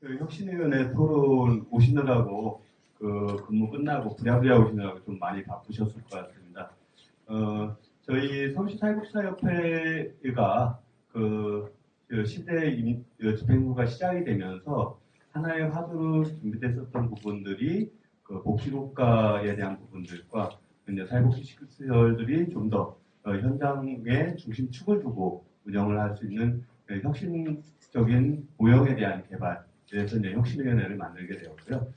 그 혁신위원회 토론 오시느라고 근무 끝나고 부랴부랴 오시느라고 좀 많이 바쁘셨을 것 같습니다. 저희 서울시사회복지사협회가 그 시대 집행부가 시작이 되면서 하나의 화두로 준비됐었던 부분들이 그 복지국가에 대한 부분들과 이제 사회복지 시설들이 좀 더 현장에 중심축을 두고 운영을 할 수 있는 혁신적인 모형에 대한 개발, 그래서 이제 혁신위원회를 만들게 되었고요.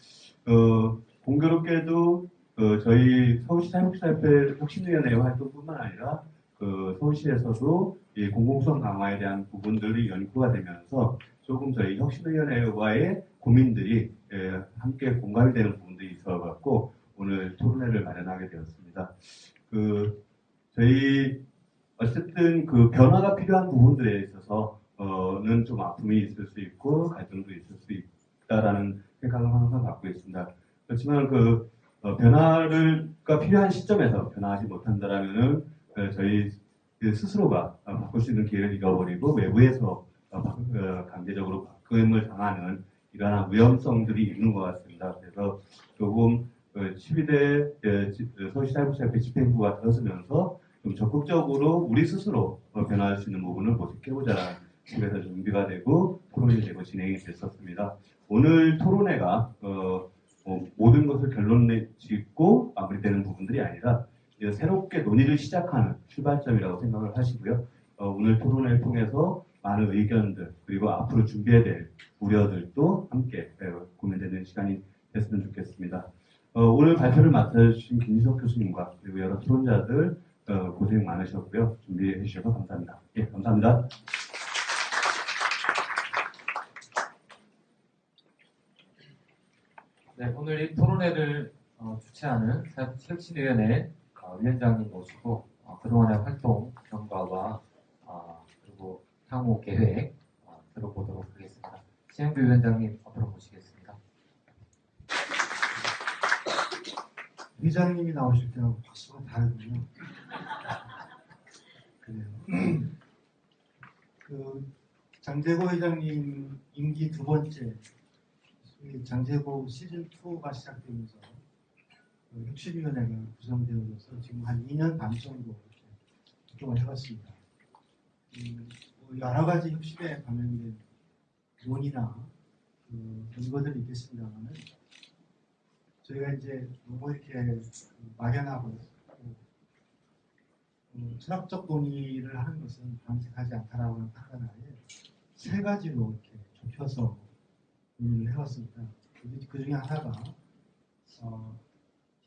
공교롭게도 저희 서울시 사회복지사협회 혁신위원회 활동뿐만 아니라 서울시에서도 이 공공성 강화에 대한 부분들이 연구가 되면서 조금 저희 혁신위원회와의 고민들이 함께 공감이 되는 부분들이 있어갖고 오늘 토론회를 마련하게 되었습니다. 저희 어쨌든 변화가 필요한 부분들에 있어서는 좀 아픔이 있을 수 있고 갈등도 있을 수 있다라는 생각을 항상 갖고 있습니다. 그렇지만 변화가 필요한 시점에서 변화하지 못한다라면은 저희 스스로가 바꿀 수 있는 기회를 잃어버리고 외부에서 강제적으로 바꿈을 당하는 이러한 위험성들이 있는 것 같습니다. 그래서 조금 12대 서울시사회복지사협회 집행부가 들어서면서 좀 적극적으로 우리 스스로 변화할 수 있는 부분을 모색해보자라는 식에서 준비가 되고 토론이 되고 진행이 됐었습니다. 오늘 토론회가 모든 것을 결론 짓고 마무리되는 부분들이 아니라 새롭게 논의를 시작하는 출발점이라고 생각을 하시고요. 오늘 토론회를 통해서 많은 의견들 그리고 앞으로 준비해야 될 우려들도 함께 고민되는 시간이 됐으면 좋겠습니다. 오늘 발표를 맡아주신 김희석 교수님과 그리고 여러 토론자들 고생 많으셨고요. 준비해 주셔서 감사합니다. 예, 감사합니다. 네, 오늘 이 토론회를 주최하는 사회복지혁신위원회 위원장님 모시고 그동안의 활동 경과와 그리고 향후 계획 들어보도록 하겠습니다. 신영규 위원장님 앞으로 모시겠습니다. 회장님이 나오실 때하고 박수가 다르군요. 그래요. 장재고 회장님 임기 두 번째 장재고 시즌2가 시작되면서 혁신위원회가 구성되어져서 지금 한 2년 반 정도 활동을 해봤습니다. 여러 가지 혁신에 관련된 논의나 근거들이 있겠습니다만 저희가 이제 너무 이렇게 막연하고 철학적 논의를 하는 것은 바람직하지 않다라고 하는 판단하에 세 가지로 이렇게 좁혀서 논의를 해왔습니다. 그 중에 하나가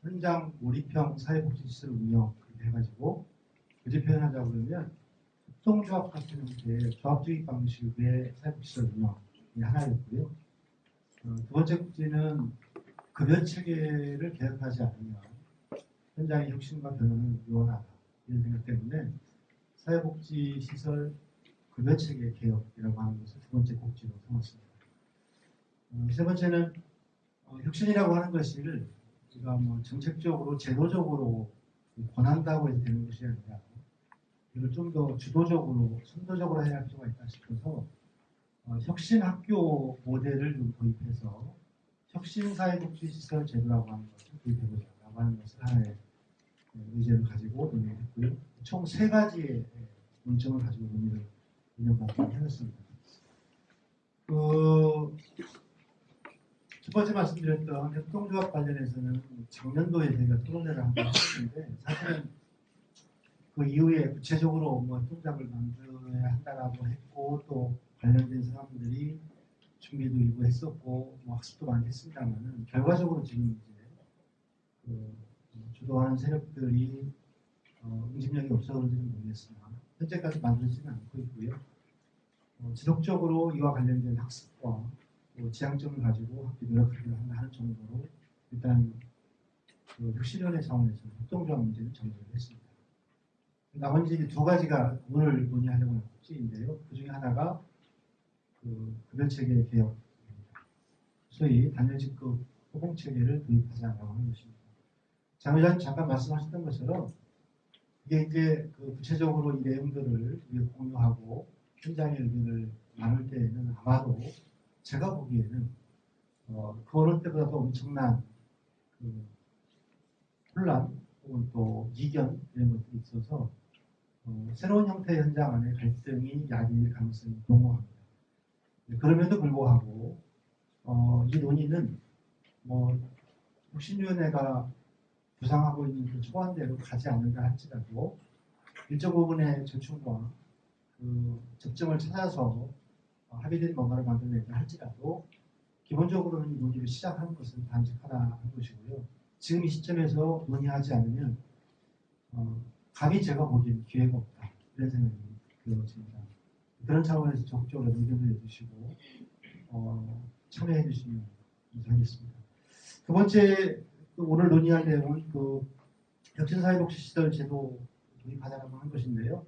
현장 몰입형 사회복지시설 운영 해가지고 굳이 표현하자고 그러면 협동조합 같은 형태의 조합주의 방식의 사회복지시설 운영이 하나였고요. 두 번째 꼭지는 급여 체계를 개혁하지 않으면 현장의 혁신과 변화는 유한하다 이런 생각 때문에 사회복지시설 급여 체계 개혁이라고 하는 것을 두 번째 꼭지로 삼았습니다. 세 번째는 혁신이라고 하는 것을 우리가 정책적으로 제도적으로 권한다고 해서 되는 것이 아니라 이걸 좀 더 주도적으로 선도적으로 해야 할 필요가 있다 싶어서 혁신학교 모델을 좀 도입해서 혁신사회복지시설 제도라고 하는 것을 도입해보자라고 하는 것을 하나의 의제를 가지고 논의를 했고요. 총 세 가지의 논점을 가지고 논의를 2년 동안 해왔습니다. 첫 번째 말씀드렸던 협동조합 관련해서는 작년도에 저희가 토론회를 한번 했는데 사실은 그 이후에 구체적으로 협동조합을 만들어야 한다라고 했고 또 관련된 사람들이 준비도 일부 했었고 학습도 많이 했습니다만은 결과적으로 지금 이제 주도하는 세력들이 응집력이 없어 그런지는 모르겠으나 현재까지 만들어지는 않고 있고요. 지속적으로 이와 관련된 학습과 지향점을 가지고 함께 노력하기로 하는 정도로 일단 혁신위원회 차원에서 협동조합 문제는 정리를 했습니다. 나머지 두 가지가 오늘 논의하려고 하는 꼭지인데요. 그 중에 하나가 급여체계 개혁입니다. 소위 단일직급 호봉체계를 도입하자라고 하는 것입니다. 장 의장님 잠깐 말씀하셨던 것처럼 이게 이제 구체적으로 이 내용들을 우리가 공유하고 현장의 의견을 나눌 때에는 아마도 제가 보기에는 그 어느 때보다도 엄청난 그 혼란 혹은 또 이견 이런 것들이 있어서 새로운 형태의 현장 안에 갈등이 야기일 가능성이 농후합니다. 그럼에도 불구하고 이 논의는 뭐 혁신위원회가 구상하고 있는 그 초안대로 가지 않는다 할지라도 일정 부분의 절충과 그 접점을 찾아서 합의된 뭔가를 만들어낸다 할지라도 기본적으로는 이 논의를 시작하는 것은 바람직하다는 것이고요. 지금 이 시점에서 논의하지 않으면 감히 제가 보기엔 기회가 없다 이런 생각이 들어집니다. 그런 차원에서 적극적으로 의견을 내주시고 참여해 주시면 감사하겠습니다. 두 번째 오늘 논의할 내용은 그 혁신사회복지시설 제도 도입하자라고 한 것인데요.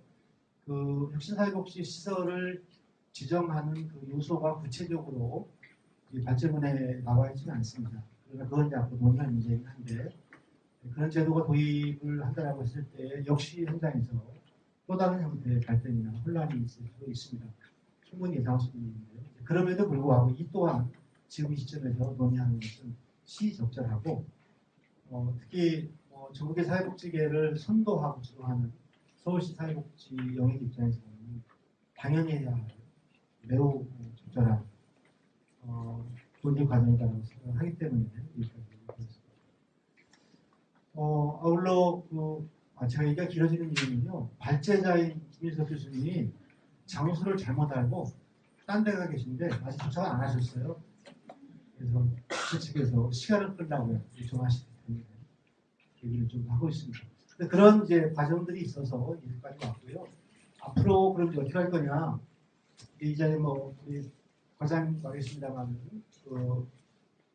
그 혁신사회복지시설을 지정하는 그 요소가 구체적으로 발제문에 나와 있지는 않습니다. 그러나 그건 이제 앞으로 논의할 문제이긴 한데 그런 제도가 도입을 한다라고 했을 때 역시 현장에서 또 다른 형태의 갈등이나 혼란이 있을 수 있습니다. 충분히 예상할 수 있는데요. 그럼에도 불구하고 이 또한 지금 이 시점에서 논의하는 것은 시적절하고 특히 전국의 사회복지계를 선도하고 주도하는 서울시 사회복지 영역 입장에서는 당연히 해야 할 매우 적절한 논의 과정이라고 생각하기 때문에 여기까지 드렸습니다. 아울러 제가 얘기가 길어지는 이유는요. 발제자인 김인석 교수님이 장소를 잘못 알고 딴 데 가 계신데 아직 도착을 안 하셨어요. 그래서 제 측에서 시간을 끌라고 요청하시기 때문에 얘기를 좀 하고 있습니다. 그런 이제 과정들이 있어서 여기까지 왔고요. 앞으로 그럼 이제 어떻게 할 거냐? 이제 뭐 우리 과장님 말했습니다만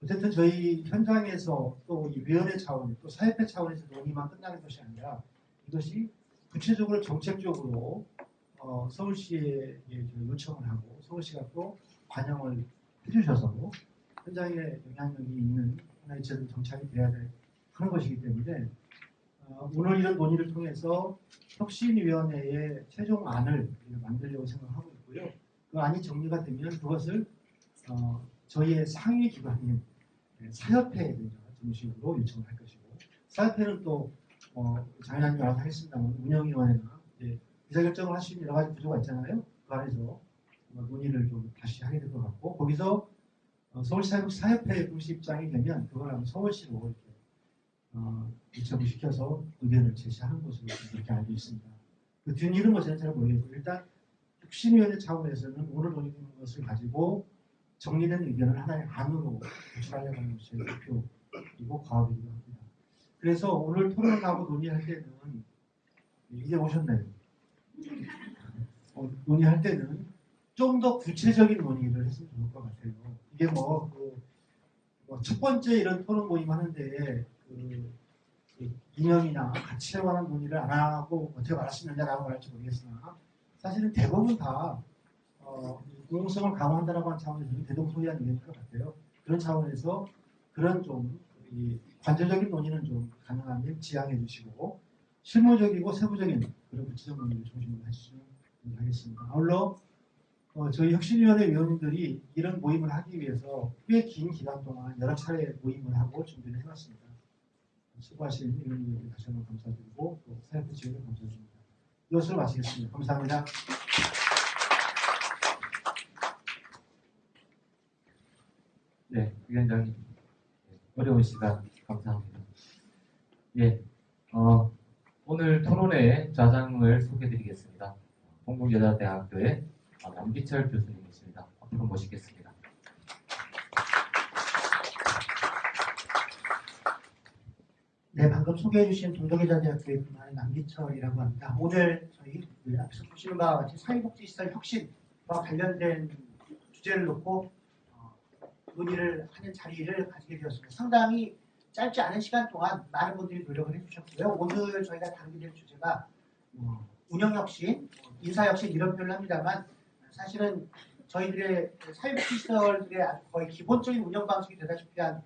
어쨌든 저희 현장에서 또 이 위원회 차원, 또 사회패 차원에서 논의만 끝나는 것이 아니라 이것이 구체적으로 정책적으로 서울시에 요청을 하고 서울시가 또 반영을 해주셔서 현장에 영향력이 있는 하나의 제도 정착이 돼야 하는 것이기 때문에 오늘 이런 논의를 통해서 혁신위원회의 최종 안을 만들려고 생각하고 있고요. 그 안이 정리가 되면 그것을 저희의 상위 기관인 사협회에 정식으로 요청을 할 것이고 사협회는 또 장관님 알아서 하겠습니다만 운영위원회나 의사결정을 할 수 있는 여러 가지 구조가 있잖아요. 그 안에서 논의를 좀 다시 하게 될 것 같고 거기서 서울시사협회 공식 입장이 되면 그걸 아마 서울시로 이렇게 유착을 시켜서 의견을 제시하는 것으로 그렇게 알고 있습니다. 그 뒷일은 뭐지는 잘 모르겠고 일단 혁신위원회 차원에서는 오늘 논의되는 것을 가지고 정리된 의견을 하나의 안으로 도출하려고 하는 것이 목표이고 과업이기도 합니다. 그래서 오늘 토론하고 논의할 때는 이제 오셨나요? 논의할 때는 좀 더 구체적인 논의를 했으면 좋을 것 같아요. 이게 첫 번째 이런 토론 모임 하는데 이념이나 가치에 관한 논의를 안 하고 어떻게 말하시느냐라고 말할지 모르겠으나 사실은 대부분 다 공공성을 강화한다라고 하는 차원에서는 대동소이한 의견일 것 같아요. 그런 차원에서 그런 좀 관절적인 논의는 좀 가능하면 지양해 주시고 실무적이고 세부적인 그런 구체적 논의를 중심으로 해주시면 하겠습니다. 아울러 저희 혁신위원회 위원님들이 이런 모임을 하기 위해서 꽤 긴 기간 동안 여러 차례 모임을 하고 준비를 해왔습니다. 수고하신 위원님들께 다시 한번 감사드리고 또 사회부 지원에 감사드립니다. 이것으로 마치겠습니다. 감사합니다. 네, 위원장님 어려운 시간 감사합니다. 예, 오늘 토론회 좌장을 소개드리겠습니다. 동국여자대학교의 남기철 교수님이십니다. 앞으로 모시겠습니다. 네, 방금 소개해주신 동덕여자대학교의 근무하는 남기철이라고 합니다. 오늘 저희 앞에서 보시는 바와 같이 사회복지시설 혁신과 관련된 주제를 놓고 논의를 하는 자리를 가지게 되었습니다. 상당히 짧지 않은 시간 동안 많은 분들이 노력을 해주셨고요. 오늘 저희가 다루게 될 주제가 운영혁신, 인사혁신 이런 표현을 합니다만 사실은 저희들의 사회복지시설들의 거의 기본적인 운영 방식이 되다시피 한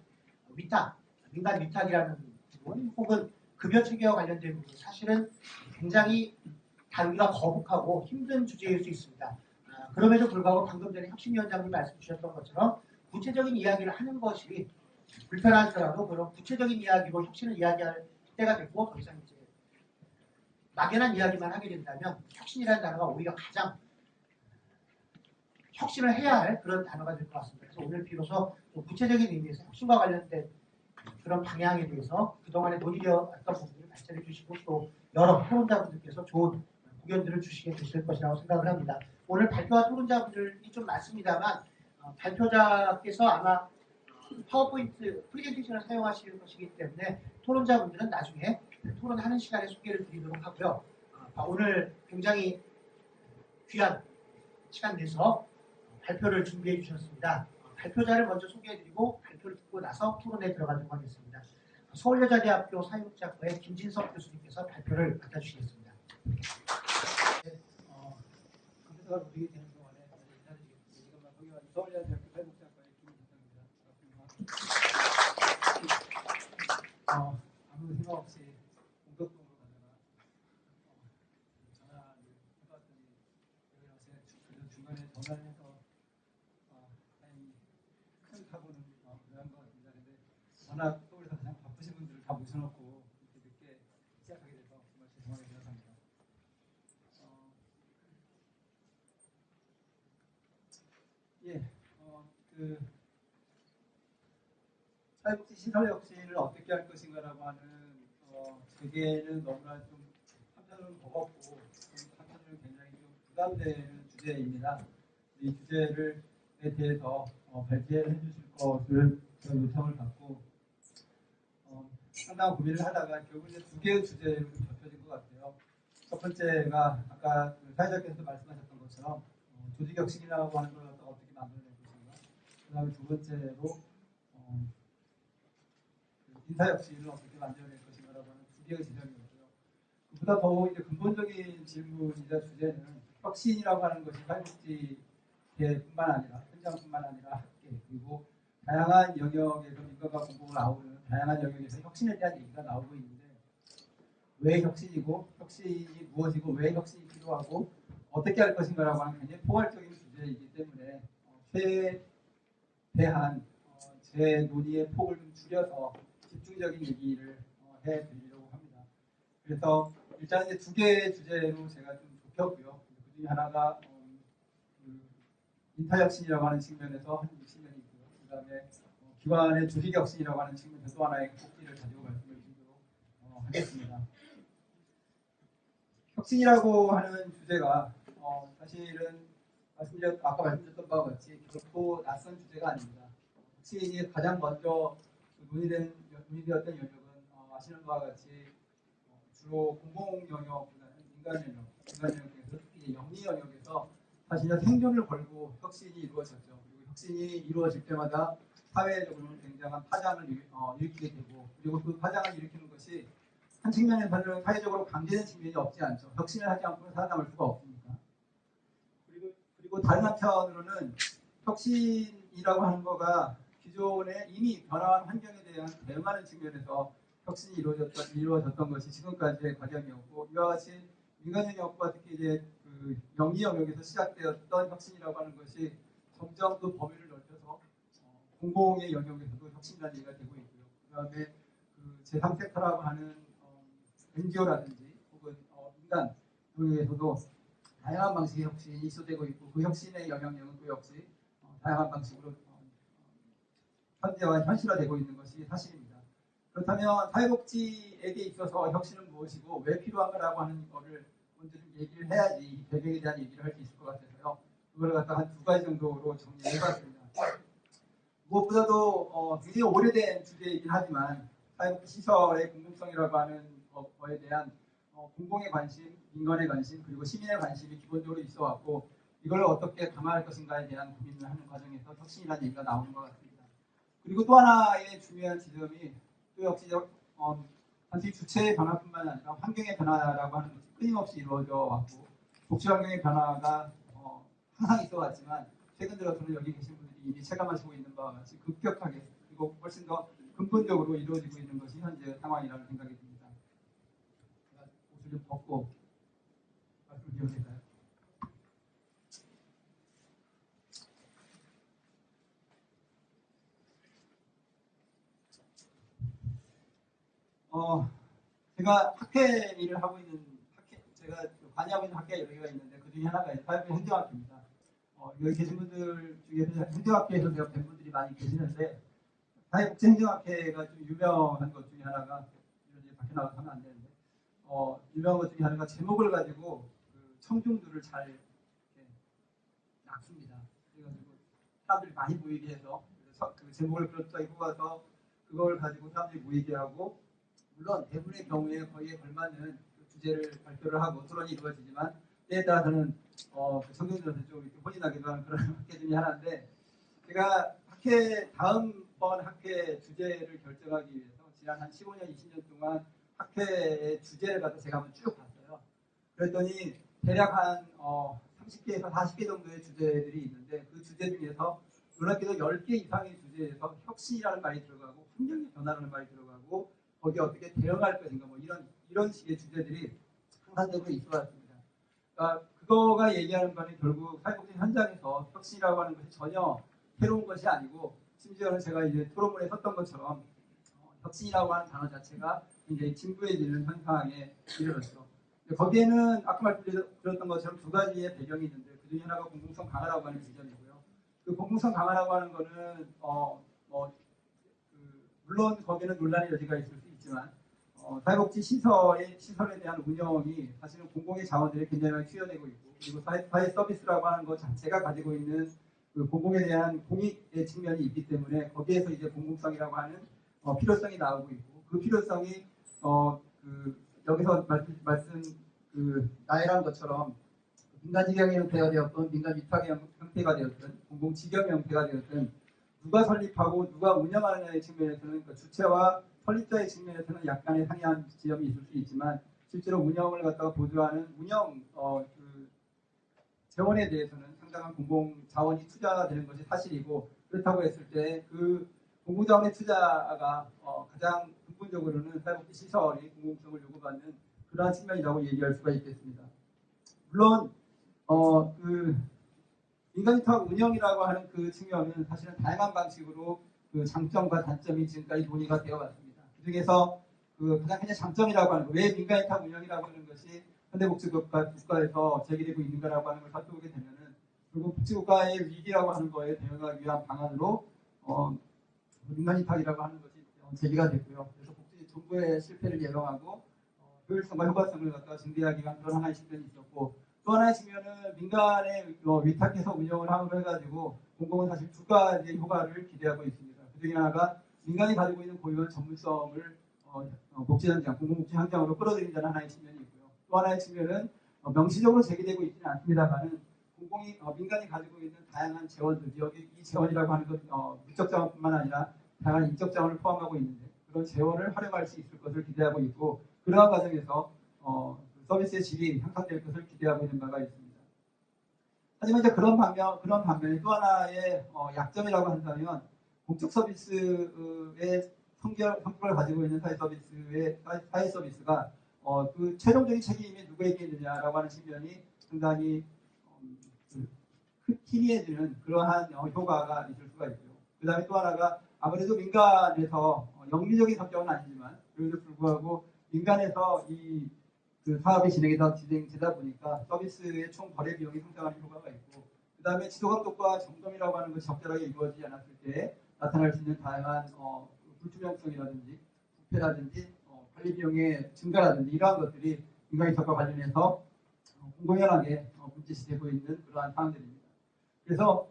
위탁, 민간 위탁이라는 부분 혹은 급여 체계와 관련된 부분 사실은 굉장히 다루기가 거북하고 힘든 주제일 수 있습니다. 그럼에도 불구하고 방금 전에 혁신위원장님 말씀 주셨던 것처럼 구체적인 이야기를 하는 것이 불편하더라도 그런 구체적인 이야기로 혁신을 이야기할 때가 됐고 더 이상 이제 막연한 이야기만 하게 된다면 혁신이라는 단어가 오히려 가장 혁신을 해야 할 그런 단어가 될 것 같습니다. 그래서 오늘 비로소 좀 구체적인 의미에서 혁신과 관련된 그런 방향에 대해서 그동안에 논의되어 왔던 부분들을 발전해 주시고 또 여러 토론자분들께서 좋은 의견들을 주시게 되실 것이라고 생각을 합니다. 오늘 발표와 토론자분들이 좀 많습니다만 발표자께서 아마 파워포인트 프레젠테이션을 사용하실 것이기 때문에 토론자분들은 나중에 토론하는 시간에 소개를 드리도록 하고요. 오늘 굉장히 귀한 시간 내서 발표를 준비해 주셨습니다. 발표자를 먼저 소개해드리고 발표를 듣고 나서 토론에 들어가도록 하겠습니다. 서울여자대학교 사회복지학과의 김진석 교수님께서 발표를 맡아주시겠습니다. 컴퓨터가 움직이게 되는 동안에 인사드리겠습니다. 이것만 소개한 서울여자대학교 사회복지학과의 김진석입니다. 아무 생각 없이 공덕동으로 가다가 전화를 해봤더니 여기 중간에 전화를 해서 다행히 큰 사고는 그런 것 같습니다. 근데 워낙 서울에서 가장 바쁘신 분들을 다 모셔놓고 이렇게 늦게 시작하게 돼서 정말 죄송하게 생각합니다. 사회복지 시설 혁신을 어떻게 할 것인가라고 하는 제게는 너무나 좀 한편으로는 버겁고 한편으로는 굉장히 좀 부담되는 주제입니다. 이 주제에 대해서 발제를 해주실 것을 제가 요청을 받고 상당한 고민을 하다가 결국 이제 두 개의 주제로 좀 좁혀진 것 같아요. 첫 번째가 아까 사회자께서 말씀하셨던 것처럼 조직혁신이라고 하는 걸 어떻게 만들어낼 것인가. 그 다음에 두 번째로 인사혁신을 어떻게 만들어낼 것인가라고 하는 두 개의 지점이었고요. 그보다 더 이제 근본적인 질문이자 주제는 혁신이라고 하는 것이 사회복지계뿐만 아니라 현장뿐만 아니라 학계 그리고 다양한 영역에서 민간과 공공을 아우르는 다양한 영역에서 혁신에 대한 얘기가 나오고 있는데 왜 혁신이고 혁신이 무엇이고 왜 혁신이 필요하고 어떻게 할 것인가라고 하는 굉장히 포괄적인 주제이기 때문에 최대한 제 논의의 폭을 좀 줄여서 집중적인 얘기를 해드리려고 합니다. 그래서 일단 이제 두 개의 주제로 제가 좀 좁혔고요. 그 중에 하나가 인사혁신이라고 하는 측면에서 한 측면이 있고요. 그 다음에 기관의 조직혁신이라고 하는 측면에서 또 하나의 꼭지를 가지고 말씀을 드리도록 하겠습니다. 혁신이라고 하는 주제가 사실은 아까 말씀드렸던 바와 같이 결코 낯선 주제가 아닙니다. 혁신이 가장 먼저 논의되었던 영역은 아시는 바와 같이 주로 공공 영역보다는 민간 영역에서 특히 영리 영역에서 사실은 생존을 걸고 혁신이 이루어졌죠. 그리고 혁신이 이루어질 때마다 사회적으로는 굉장한 파장을 일으키게 되고 그리고 그 파장을 일으키는 것이 한 측면에서는 사회적으로 강제된 측면이 없지 않죠. 혁신을 하지 않고는 살아남을 수가 없으니까. 그리고 다른 한편으로는 혁신이라고 하는 거가 기존에 이미 변화한 환경에 대한 대응하는 측면에서 혁신이 이루어졌던 것이 지금까지의 과정이었고 이와 같이 민간 영역과 특히 이제 그 영리 영역에서 시작되었던 혁신이라고 하는 것이 점점 더 범위를 넓혀서 공공의 영역에서도 혁신이라는 얘기가 되고 있고요. 그다음에 그 제3섹터라고 하는 NGO라든지 혹은 민간 영역에서도 다양한 방식의 혁신이 시도되고 있고 그 혁신의 영향력은 또 역시 다양한 방식으로 현실화되고 있는 것이 사실입니다. 그렇다면 사회복지에게 있어서 혁신은 무엇이고 왜 필요한가라고 하는 것을 먼저 좀 얘기를 해야지 이 배경에 대한 얘기를 할 수 있을 것 같아서요. 그걸 갖다가 한 두 가지 정도로 정리해봤습니다. 무엇보다도 굉장히 오래된 주제이긴 하지만 사회복지 시설의 공공성이라고 하는 거에 대한 공공의 관심, 민간의 관심, 그리고 시민의 관심이 기본적으로 있어왔고 이걸 어떻게 강화할 것인가에 대한 고민을 하는 과정에서 혁신이라는 얘기가 나오는 것 같습니다. 그리고 또 하나의 중요한 지점이 또 역시 단지 주체의 변화뿐만 아니라 환경의 변화라고 하는 것이 끊임없이 이루어져 왔고 복지 환경의 변화가 항상 있어 왔지만 최근 들어서는 여기 계신 분들이 이미 체감하시고 있는 바와 같이 급격하게 그리고 훨씬 더 근본적으로 이루어지고 있는 것이 현재 상황이라는 생각이 듭니다. 옷을 좀 벗고 말씀드려도 될까요? 제가 학회 일을 하고 있는 제가 관여하고 있는 학회가 여러 개가 있는데 그 중에 하나가 사회복지 행정학회입니다. 여기 계신 분들 중에서 행정학회에서 제가 뵌 분들이 많이 계시는데 사회복지 행정학회가 좀 유명한 것 중에 하나가 이제 밖에 나가서 하면 안 되는데 유명한 것 중에 하나가 제목을 가지고 그 청중들을 잘 이렇게 낚습니다. 그래가지고 사람들이 많이 모이게 해서 그 제목을 그렇다기 뽑아서 그걸 가지고 사람들이 모이게 하고 물론 대부분의 경우에 거기에 걸맞는 그 주제를 발표를 하고 토론이 이루어지지만 때에 따라서는 그 청중들한테 좀 이렇게 혼이 나기도 하는 그런 학회 중에 하나인데 제가 다음번 학회 주제를 결정하기 위해서 지난 한 15년, 20년 동안 학회의 주제를 갖다 제가 한번 쭉 봤어요. 그랬더니 대략 한 30개에서 40개 정도의 주제들이 있는데 그 주제 중에서 놀랍게도 10개 이상의 주제에서 혁신이라는 말이 들어가고 환경의 변화라는 말이 들어가고 거기에 어떻게 대응할 것인가 뭐 이런 식의 주제들이 항상적으로 있어 왔습니다. 그러니까 그거가 얘기하는 바는 결국 사회복지 현장에서 혁신이라고 하는 것이 전혀 새로운 것이 아니고 심지어는 제가 이제 토론문에 썼던 것처럼 혁신이라고 하는 단어 자체가 굉장히 진부해지는 현상에 이르렀죠. 거기에는 아까 말씀드렸던 것처럼 두 가지의 배경이 있는데 그 중에 하나가 공공성 강화라고 하는 지점이고요. 그 공공성 강화라고 하는 거는 물론 거기에는 논란의 여지가 있을 수 있지만 사회복지 시설에 대한 운영이 사실은 공공의 자원들이 굉장히 많이 투여되고 있고 그리고 사회 서비스라고 하는 것 자체가 가지고 있는 그 공공에 대한 공익의 측면이 있기 때문에 거기에서 이제 공공성이라고 하는 필요성이 나오고 있고 그 필요성이 여기서 말씀 나열한 것처럼 민간 직영의 형태가 되었든 민간 위탁의 형태가 되었든 공공 직영의 형태가 되었든 누가 설립하고 누가 운영하느냐의 측면에서는 그러니까 주체와 설립자의 측면에서는 약간의 상이한 지점이 있을 수 있지만 실제로 운영을 갖다가 보조하는 운영 재원에 대해서는 상당한 공공 자원이 투자되는 것이 사실이고 그렇다고 했을 때 그 공공 자원의 투자가 가장 근본적으로는 사회복지 시설이 공공성을 요구받는 그러한 측면이라고 얘기할 수가 있겠습니다. 물론 그 민간위탁 운영이라고 하는 그 측면은 사실은 다양한 방식으로 그 장점과 단점이 지금까지 논의가 되어왔습니다. 그중에서 그 가장 큰 장점이라고 하는 거, 왜 민간위탁 운영이라고 하는 것이 현대복지국가에서 제기되고 있는가라고 하는 걸 살펴보게 되면은 결국 복지국가의 위기라고 하는 거에 대응하기 위한 방안으로 민간위탁이라고 하는 것이 제기가 됐고요. 그래서 정부의 실패를 예방하고 효율성과 효과성을 갖다가 증대하기 위한 그런 하나의 측면이 있었고 또 하나의 측면은 민간에 위탁해서 운영을 함으로 해가지고 공공은 사실 두 가지의 효과를 기대하고 있습니다. 그 중에 하나가 민간이 가지고 있는 고유한 전문성을 복지현장, 공공복지 현장으로 끌어들인다는 하나의 측면이 있고요. 또 하나의 측면은 명시적으로 제기되고 있지는 않습니다만은 민간이 가지고 있는 다양한 재원들, 여기 이 재원이라고 하는 것 물적 자원뿐만 아니라 다양한 인적 자원을 포함하고 있는데 그런 재원을 활용할 수 있을 것을 기대하고 있고 그러한 과정에서 서비스의 질이 향상될 것을 기대하고 있는 바가 있습니다. 하지만 이제 그런 반면에 또 하나의 약점이라고 한다면 공적 서비스의 성격을 가지고 있는 사회 서비스가 그 최종적인 책임이 누구에게 있느냐라고 하는 측면이 상당히 희미해지는 그러한 효과가 있을 수가 있고요. 그 다음에 또 하나가 아무래도 민간에서 영리적인 성격은 아니지만 그래도 불구하고 민간에서 그 사업이 진행되다 보니까 서비스의 총 거래 비용이 상당한 효과가 있고 그 다음에 지도 감독과 점검이라고 하는 것이 적절하게 이루어지지 않았을 때 나타날 수 있는 다양한 불투명성이라든지 부패라든지 관리 비용의 증가라든지 이러한 것들이 민간위탁과 관련해서 공공연하게 문제시 되고 있는 그러한 상황들입니다. 그래서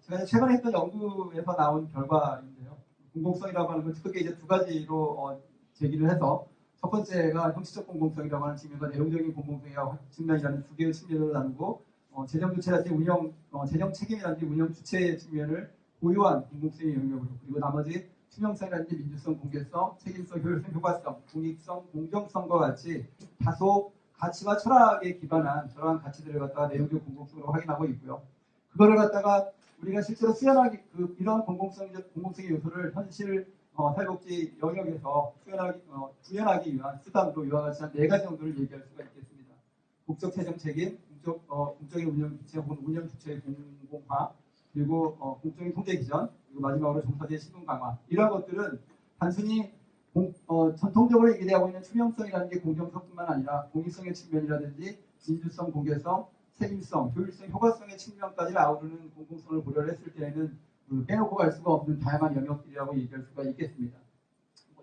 제가 최근에 했던 연구에서 나온 결과인데요. 공공성이라고 하는 건 크게 이제 두 가지로 제기를 해서 첫 번째가 형식적 공공성이라고 하는 측면과 내용적인 공공성이라고 측면이라는 두 개의 측면으로 나누고 재정 주체라든지 재정 책임이라든지 운영 주체의 측면을 보유한 공공성의 영역으로 그리고 나머지 투명성이라든지 민주성, 공개성, 책임성, 효율성, 효과성, 공익성, 공정성과 같이 다소 가치와 철학에 기반한 저러한 가치들을 갖다가 내용적 공공성으로 확인하고 있고요. 그거를 갖다가 우리가 실제로 수연하기 이런 공공성의 요소를 현실 사회복지 영역에서 구현하기 위한 수단으로 이와 같이 한 4가지 정도를 얘기할 수가 있겠습니다. 국적 재정 책임, 공적인 운영 주체 혹은 운영 주체의 공공화, 그리고 공적인 통제 기전, 그리고 마지막으로 종사자의 신분 강화. 이러한 것들은 단순히 전통적으로 얘기하고 있는 투명성이라는 게 공정성뿐만 아니라 공익성의 측면이라든지 민주성, 공개성, 책임성, 효율성, 효과성의 측면까지 아우르는 공공성을 고려를 했을 때에는 빼놓고 갈 수가 없는 다양한 영역들이라고 얘기할 수가 있겠습니다.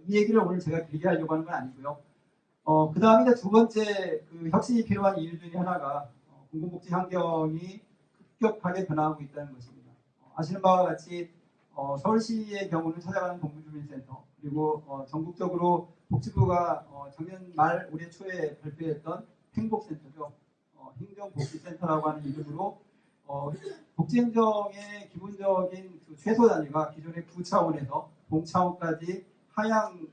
이 얘기를 오늘 제가 길게 하려고 하는 건 아니고요. 그 다음에 이제 두 번째 혁신이 필요한 이유 중에 하나가 공공복지 환경이 급격하게 변화하고 있다는 것입니다. 아시는 바와 같이 서울시의 경우는 찾아가는 동부주민센터 그리고 전국적으로 복지부가 작년 말 올해 초에 발표했던 행복센터죠. 행정복지센터라고 하는 이름으로 복지행정의 기본적인 그 최소 단위가 기존의 구 차원에서 동 차원까지 하향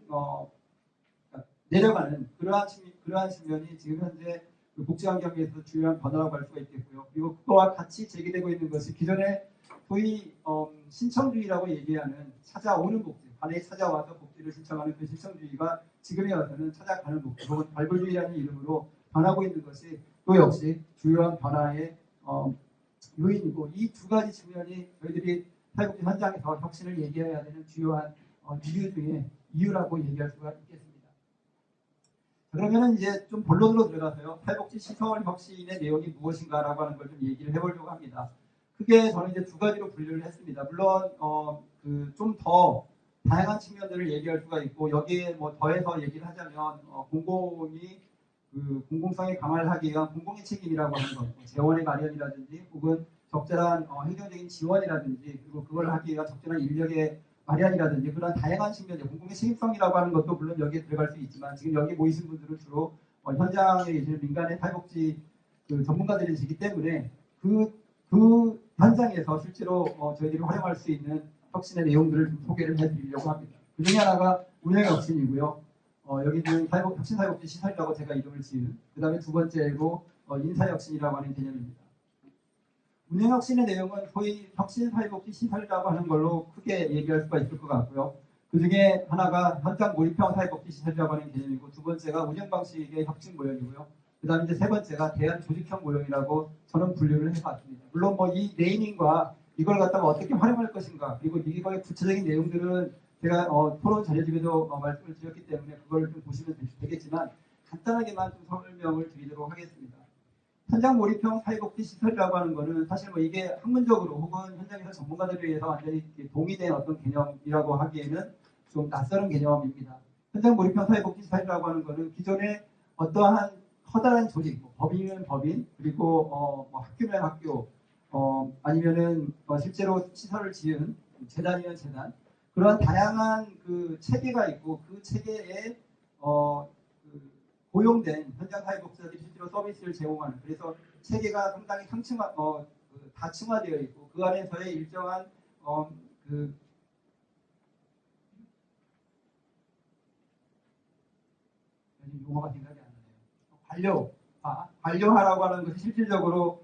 내려가는 그러한 측면이 지금 현재 그 복지환경에서 주요한 변화라고 할 수가 있겠고요. 그리고 그거와 같이 제기되고 있는 것이 기존의 소위 신청주의라고 얘기하는 찾아오는 복지, 관에 찾아와서 복지를 신청하는 그 신청주의가 지금에 와서는 찾아가는 복지, 혹은 발굴주의라는 이름으로 변하고 있는 것이 또 역시 주요한 변화의 요인이고 이 두 가지 측면이 저희들이 사회복지 현장에서 혁신을 얘기해야 되는 주요한 이유 중에 이유라고 얘기할 수가 있겠습니다. 그러면 이제 좀 본론으로 들어가서요. 사회복지 시설 혁신의 내용이 무엇인가라고 하는 걸 좀 얘기를 해보려고 합니다. 크게 저는 이제 두 가지로 분류를 했습니다. 물론 좀 더 다양한 측면들을 얘기할 수가 있고 여기에 뭐 더해서 얘기를 하자면 공공이 그 공공성에 강화를 하기 위한 공공의 책임이라고 하는 것, 재원의 마련이라든지 혹은 적절한 행정적인 지원이라든지 그리고 그걸 하기 위한 적절한 인력의 마련이라든지 그런 다양한 측면의 공공의 책임성이라고 하는 것도 물론 여기에 들어갈 수 있지만 지금 여기 모이신 분들은 주로 현장에 계시는 민간의 사회복지 그 전문가들이시기 때문에 그 현장에서 실제로 저희들이 활용할 수 있는 혁신의 내용들을 좀 소개를 해드리려고 합니다. 그 중에 하나가 운영 혁신이고요. 여기는 혁신사회복지 시설이라고 제가 이름을 지은 그 다음에 두 번째로 인사혁신이라고 하는 개념입니다. 운영혁신의 내용은 소위 혁신사회복지 시설이라고 하는 걸로 크게 얘기할 수가 있을 것 같고요. 그 중에 하나가 현장 몰입형 사회복지 시설이라고 하는 개념이고 두 번째가 운영방식의 혁신 모형이고요. 그 다음에 이제 세 번째가 대한 조직형 모형이라고 저는 분류를 해봤습니다. 물론 뭐 이 네이밍과 이걸 갖다가 어떻게 활용할 것인가 그리고 이거의 구체적인 내용들은 제가 토론 자료집에도 말씀을 드렸기 때문에 그걸 좀 보시면 되겠지만 간단하게만 좀 설명을 드리도록 하겠습니다. 현장 몰입형 사회복지 시설이라고 하는 것은 사실 뭐 이게 학문적으로 혹은 현장에서 전문가들에 의해서 완전히 동의된 어떤 개념이라고 하기에는 좀 낯설은 개념입니다. 현장 몰입형 사회복지 시설이라고 하는 것은 기존의 어떠한 커다란 조직, 뭐 법인이면 법인, 그리고 뭐 학교면 학교, 아니면은 실제로 시설을 지은 재단이면 재단, 그런 다양한 그 체계가 있고 그 체계에 고용된 현장 사회복지사들이 실제로 서비스를 제공하는 그래서 체계가 상당히 다층화되어 있고 그 안에서의 일정한 용어가 생각이 안 나네요. 관료화라고 하는 것이 실질적으로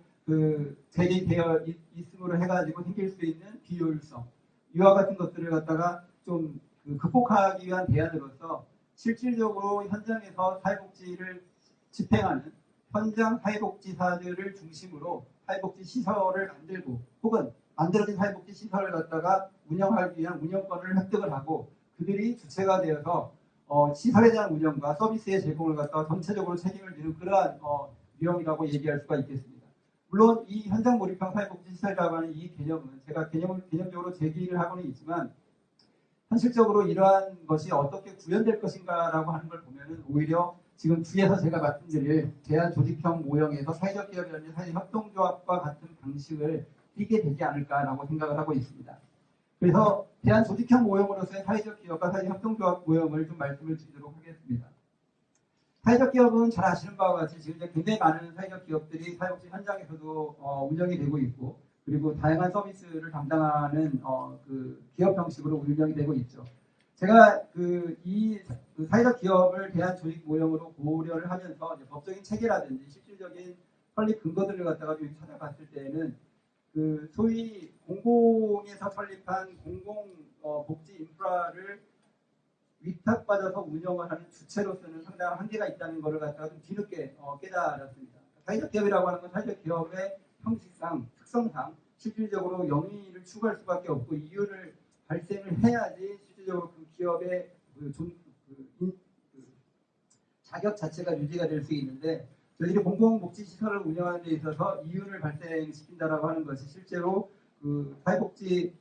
제기되어 있음으로 해가지고 생길 수 있는 비효율성 이와 같은 것들을 갖다가 좀 극복하기 위한 대안으로서 실질적으로 현장에서 사회복지를 집행하는 현장 사회복지사들을 중심으로 사회복지 시설을 만들고 혹은 만들어진 사회복지 시설을 갖다가 운영하기 위한 운영권을 획득을 하고 그들이 주체가 되어서 시설에 대한 운영과 서비스의 제공을 갖다가 전체적으로 책임을 지는 그러한 유형이라고 얘기할 수가 있겠습니다. 물론 이 현장 몰입형 사회복지 시설이라고 하는 이 개념은 제가 개념적으로 제기를 하고는 있지만 현실적으로 이러한 것이 어떻게 구현될 것인가라고 하는 걸 보면은 오히려 지금 뒤에서 제가 말씀드릴 대한조직형 모형에서 사회적 기업이라든지 사회적 협동조합과 같은 방식을 띠게 되지 않을까라고 생각을 하고 있습니다. 그래서 대한조직형 모형으로서의 사회적 기업과 사회적 협동조합 모형을 좀 말씀을 드리도록 하겠습니다. 사회적 기업은 잘 아시는 바와 같이 지금 굉장히 많은 사회적 기업들이 사회복지 현장에서도 운영이 되고 있고 그리고 다양한 서비스를 담당하는 그 기업 형식으로 운영이 되고 있죠. 제가 이 사회적 기업을 대한 조직 모형으로 고려를 하면서 법적인 체계라든지 실질적인 설립 근거들을 갖다가 좀 찾아봤을 때에는 소위 공공에서 설립한 공공 복지 인프라를 위탁받아서 운영을 하는 주체로서는 상당한 한계가 있다는 것을 갖다가 좀 뒤늦게 깨달았습니다. 사회적 기업이라고 하는 건 사회적 기업의 형식상, 특성상 실질적으로 영위를 추구할 수밖에 없고 이윤을 발생을 해야지 실질적으로 그 기업의 자격 자체가 유지가 될 수 있는데 저희들이 공공복지시설을 운영하는 데 있어서 이윤을 발생시킨다라고 하는 것이 실제로 그 사회복지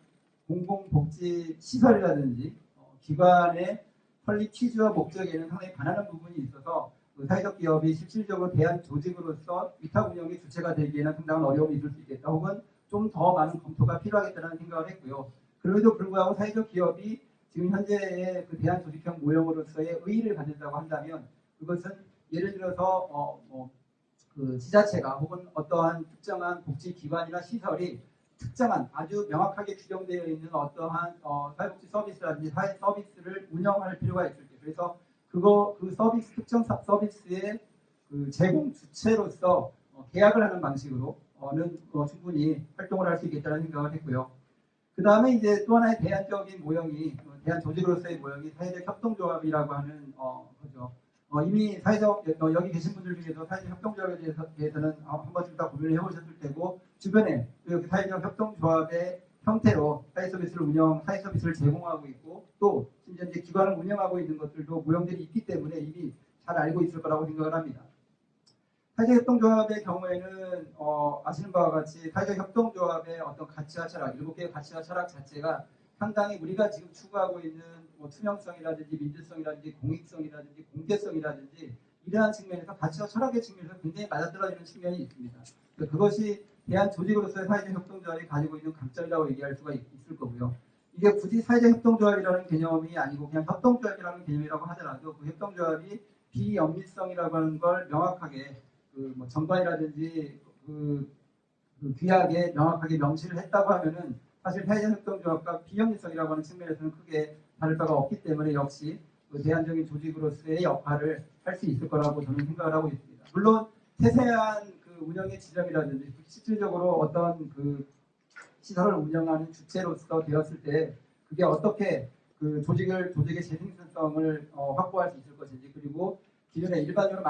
공공복지시설이라든지 기관의 설립 취지와 목적에는 상당히 반하는 부분이 있어서 그 사회적 기업이 실질적으로 대한 조직으로서 위탁 운영의 주체가 되기에는 상당한 어려움이 있을 수 있겠다. 혹은 좀 더 많은 검토가 필요하겠다는 생각을 했고요. 그럼에도 불구하고 사회적 기업이 지금 현재의 그 대한 조직형 모형으로서의 의의를 갖는다고 한다면 그것은 예를 들어서 그 지자체가 혹은 어떠한 특정한 복지기관이나 시설이 특정한 아주 명확하게 규정되어 있는 어떠한 사회복지 서비스라든지 사회 서비스를 운영할 필요가 있을 때 그래서 그 서비스 특정 서비스의 그 제공 주체로서 계약을 하는 방식으로는 충분히 활동을 할 수 있겠다는 생각을 했고요. 그 다음에 이제 또 하나의 대안적인 모형이 대안 조직으로서의 모형이 사회적 협동조합이라고 하는 거죠. 이미 사회적 여기 계신 분들 중에서 사회적 협동조합에 대해서는 한 번쯤 다 고민을 해보셨을 테고 주변에 여기 사회적 협동조합의 형태로 사회 서비스를 제공하고 있고 또 심지어 이제 기관을 운영하고 있는 것들도 모형들이 있기 때문에 이미 잘 알고 있을 거라고 생각을 합니다. 사회적 협동조합의 경우에는 아시는 바와 같이 사회적 협동조합의 어떤 가치와 철학, 7개의 가치와 철학 자체가 상당히 우리가 지금 추구하고 있는 투명성이라든지 민주성이라든지 공익성이라든지 공개성이라든지 이러한 측면에서 가치와 철학의 측면에서 굉장히 맞아떨어지는 측면이 있습니다. 그것이 대한 조직으로서의 사회적 협동조합이 가지고 있는 강점이라고 얘기할 수가 있을 거고요. 이게 굳이 사회적 협동조합이라는 개념이 아니고 그냥 협동조합이라는 개념이라고 하더라도 그 협동조합이 비연밀성이라고 하는 걸 명확하게 정관이라든지 규약에 명확하게 명시를 했다고 하면은 사실 사회적 협동조합과 비연밀성이라고 하는 측면에서는 크게 다를 바가 없기 때문에 역시 그 대안적인 조직으로서의 역할을 할 수 있을 거라고 저는 생각을 하고 있습니다. 물론 세세한 그 운영의 지점이라든지 실질적으로 어떤 그 시설을 운영하는 주체로서 되었을 때 그게 어떻게 그 조직의 재생산성을 확보할 수 있을 것인지 그리고 기존에 일반적으로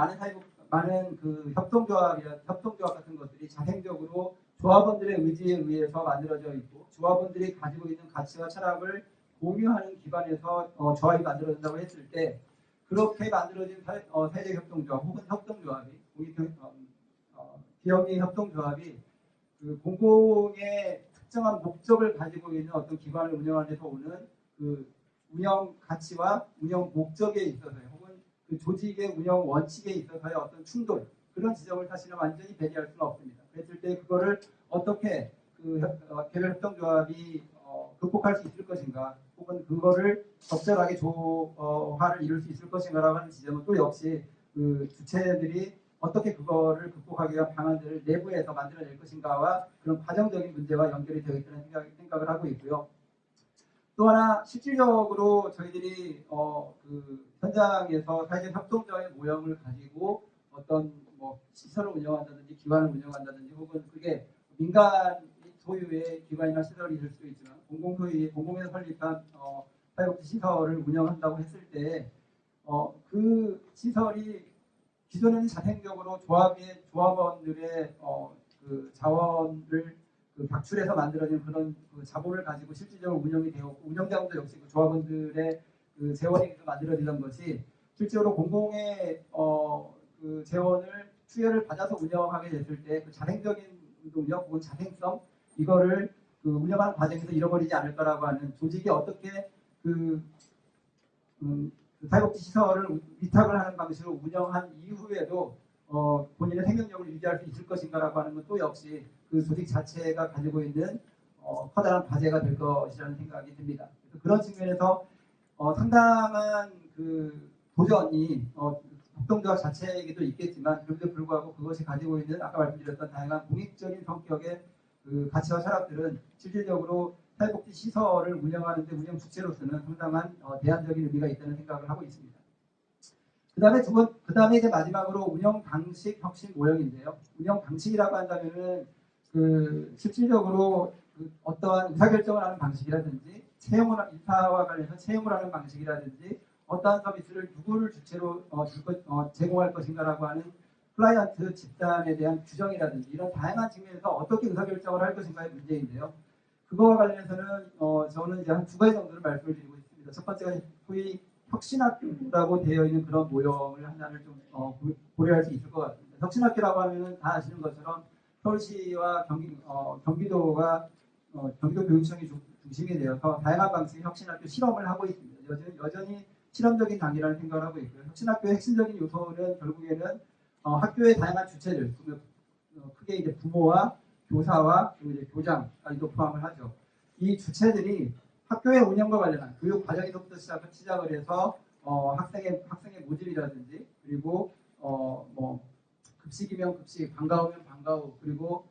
많은 그 협동조합 같은 것들이 자생적으로 조합원들의 의지에 의해서 만들어져 있고 조합원들이 가지고 있는 가치와 철학을 공유하는 기반에서 조합이 만들어진다고 했을 때 그렇게 만들어진 사회적 협동조합 혹은 협동조합이 기업의 협동조합이 그 공공의 특정한 목적을 가지고 있는 어떤 기관을 운영하는 데서 오는 그 운영 가치와 운영 목적에 있어서요 혹은 그 조직의 운영 원칙에 있어서의 어떤 충돌 그런 지점을 사실은 완전히 배제할 수는 없습니다. 그랬을 때 그거를 어떻게 그 개별 협동조합이 극복할 수 있을 것인가 혹은 그거를 적절하게 조화를 이룰 수 있을 것인가라고 하는 지점은 또 역시 그 주체들이 어떻게 그거를 극복하기 위한 방안들을 내부에서 만들어낼 것인가와 그런 과정적인 문제와 연결이 되어 있다는 생각을 하고 있고요. 또 하나 실질적으로 저희들이 그 현장에서 사회적 협동조합의 모형을 가지고 어떤 시설을 운영한다든지 기관을 운영한다든지 혹은 그게 민간 소유의 기관이나 시설이 될 수도 있지만 공공에서 설립한 사회복지 시설을 운영한다고 했을 때 그 시설이 기존에는 자생적으로 조합원들의 그 자원을 그 각출해서 만들어진 그런 그 자본을 가지고 실질적으로 운영이 되었고 운영자금도 역시 그 조합원들의 그 재원에 의해서 만들어지던 것이 실제로 공공의 그 재원을 수혜를 받아서 운영하게 됐을 때 그 자생적인 운영 혹은 자생성 이거를 그 운영하는 과정에서 잃어버리지 않을까라고 하는 조직이 어떻게 그 사회복지 시설을 위탁을 하는 방식으로 운영한 이후에도 본인의 생명력을 유지할 수 있을 것인가라고 하는 것도 역시 그 조직 자체가 가지고 있는 커다란 과제가 될 것이라는 생각이 듭니다. 그런 측면에서 상당한 그 도전이 협동조합 자체에게도 있겠지만 그럼에도 불구하고 그것이 가지고 있는 아까 말씀드렸던 다양한 공익적인 성격의 그 가치와 철학들은 실질적으로 사회복지 시설을 운영하는 데 운영 주체로서는 상당한 대안적인 의미가 있다는 생각을 하고 있습니다. 그 다음에 이제 마지막으로 운영 방식 혁신 모형인데요. 운영 방식이라고 한다면은 그 실질적으로 그 어떠한 의사결정을 하는 방식이라든지 인사와 관련해서 채용을 하는 방식이라든지 어떠한 서비스를 누구를 주체로 제공할 것인가라고 하는 클라이언트 집단에 대한 규정이라든지 이런 다양한 측면에서 어떻게 의사결정을 할 것인가의 문제인데요. 그거와 관련해서는 저는 이제 한 두 가지 정도를 말씀을 드리고 있습니다. 첫 번째가 소위 혁신학교라고 되어 있는 그런 모형을 하나를 좀 고려할 수 있을 것 같습니다. 혁신학교라고 하면은 다 아시는 것처럼 서울시와 경기도가 경기도 교육청이 중심이 되어서 다양한 방식의 혁신학교 실험을 하고 있습니다. 여전히 실험적인 단계라는 생각을 하고 있고요. 혁신학교의 핵심적인 요소는 결국에는 학교의 다양한 주체들, 크게 이제 부모와 교사와 그리고 이제 교장까지도 포함을 하죠. 이 주체들이 학교의 운영과 관련한 교육 과정에서부터 시작을 해서 학생의 모집이라든지 그리고 뭐 급식이면 급식, 방과후면 방과후 그리고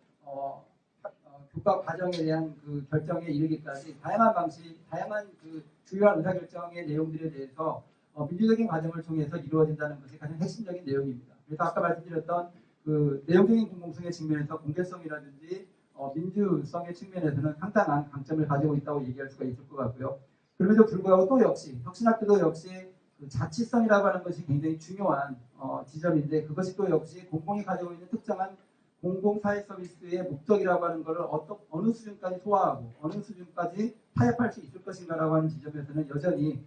교과 과정에 대한 그 결정에 이르기까지 다양한 방식, 다양한 그 주요한 의사결정의 내용들에 대해서 민주적인 과정을 통해서 이루어진다는 것이 가장 핵심적인 내용입니다. 그래서 아까 말씀드렸던 그 내용적인 공공성의 측면에서 공개성이라든지 민주성의 측면에서는 상당한 강점을 가지고 있다고 얘기할 수가 있을 것 같고요. 그럼에도 불구하고 또 역시 혁신학교도 역시 그 자치성이라고 하는 것이 굉장히 중요한 지점인데 그것이 또 역시 공공이 가지고 있는 특정한 공공사회 서비스의 목적이라고 하는 것을 어느 수준까지 소화하고 어느 수준까지 타협할 수 있을 것인가라고 하는 지점에서는 여전히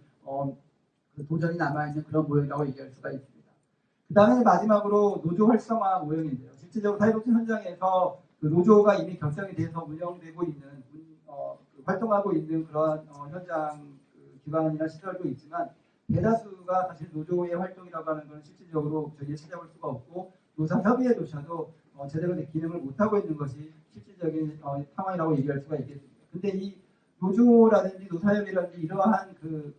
그 도전이 남아있는 그런 모형이라고 얘기할 수가 있습니다. 그 다음에 마지막으로 노조 활성화 모형인데요. 실질적으로 사회복지 현장에서 그 노조가 이미 결성이 돼서 운영되고 있는 활동하고 있는 그러한 현장 기관이나 시설도 있지만 대다수가 사실 노조의 활동이라고 하는 것은 실질적으로 저희가 찾아볼 수가 없고 노사협의회조차도 제대로 된 기능을 못하고 있는 것이 실질적인 상황이라고 얘기할 수가 있겠습니다. 근데 이 노조라든지 노사협의라든지 이러한 그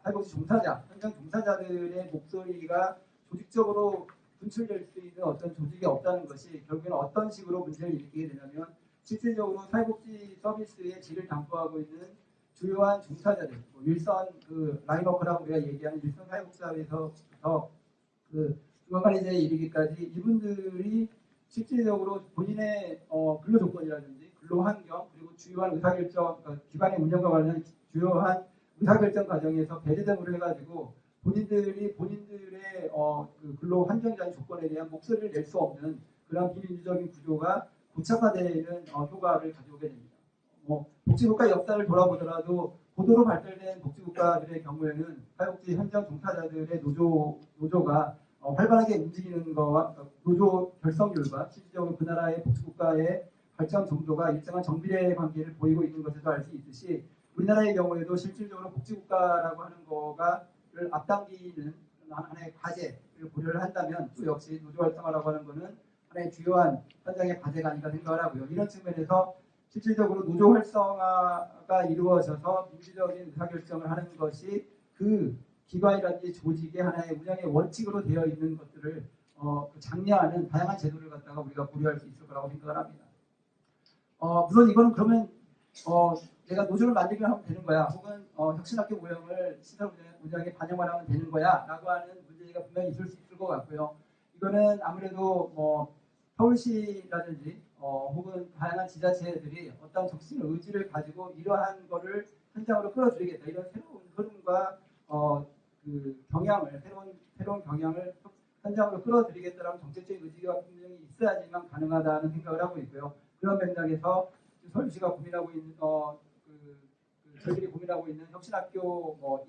사회복지 종사자, 현장 종사자들의 목소리가 조직적으로 분출될 수 있는 어떤 조직이 없다는 것이 결국에는 어떤 식으로 문제를 일으키게 되냐면 실질적으로 사회복지 서비스의 질을 담보하고 있는 주요한 종사자들, 윌선 그 라인워커라고 우리가 얘기하는 윌선 사회복지사에서부터 그 중앙관리자에 이르기까지 이분들이 실질적으로 본인의 근로 조건이라든지 근로 환경 그리고 주요한 의사결정 기관의 운영과 관련한 주요한 의사결정 과정에서 배제 등으로 해가지고 본인들의 그 근로 환경이라는 조건에 대한 목소리를 낼 수 없는 그런 비민주적인 구조가 고착화되는 효과를 가져오게 됩니다. 복지국가 역사를 돌아보더라도 고도로 발달된 복지국가들의 경우에는 사회복지 현장 종사자들의 노조가 활발하게 움직이는 것과 노조 결성률과 실질적으로 그 나라의 복지국가의 발전 정도가 일정한 정비례 관계를 보이고 있는 것에서 알 수 있듯이 우리나라의 경우에도 실질적으로 복지국가라고 하는 거를 앞당기는 하나의 과제를 고려를 한다면 또 역시 노조 활성화라고 하는 것은 하나의 주요한 현장의 과제가 아닌가 생각을 하고요. 이런 측면에서 실질적으로 노조 활성화가 이루어져서 민주적인 의사결정을 하는 것이 그 기관이라든지 조직의 하나의 운영의 원칙으로 되어 있는 것들을 장려하는 다양한 제도를 갖다가 우리가 고려할 수 있을 거라고 생각을 합니다. 물론 이거는 그러면 내가 노조를 만들기만 하면 되는 거야 혹은 혁신학교 모형을 시설 운영에 반영을 하면 되는 거야 라고 하는 문제가 분명히 있을 수 있을 것 같고요. 이거는 아무래도 서울시라든지 혹은 다양한 지자체들이 어떤 적신 의지를 가지고 이러한 거를 현장으로 끌어들이겠다 이런 새로운 흐름과 그 경향을 새로운 경향을 현장으로 끌어들이겠다라는 정책적인 의지가 분명히 있어야지만 가능하다는 생각을 하고 있고요. 그런 맥락에서 서울시가 고민하고 있는 저희들이 고민하고 있는 혁신학교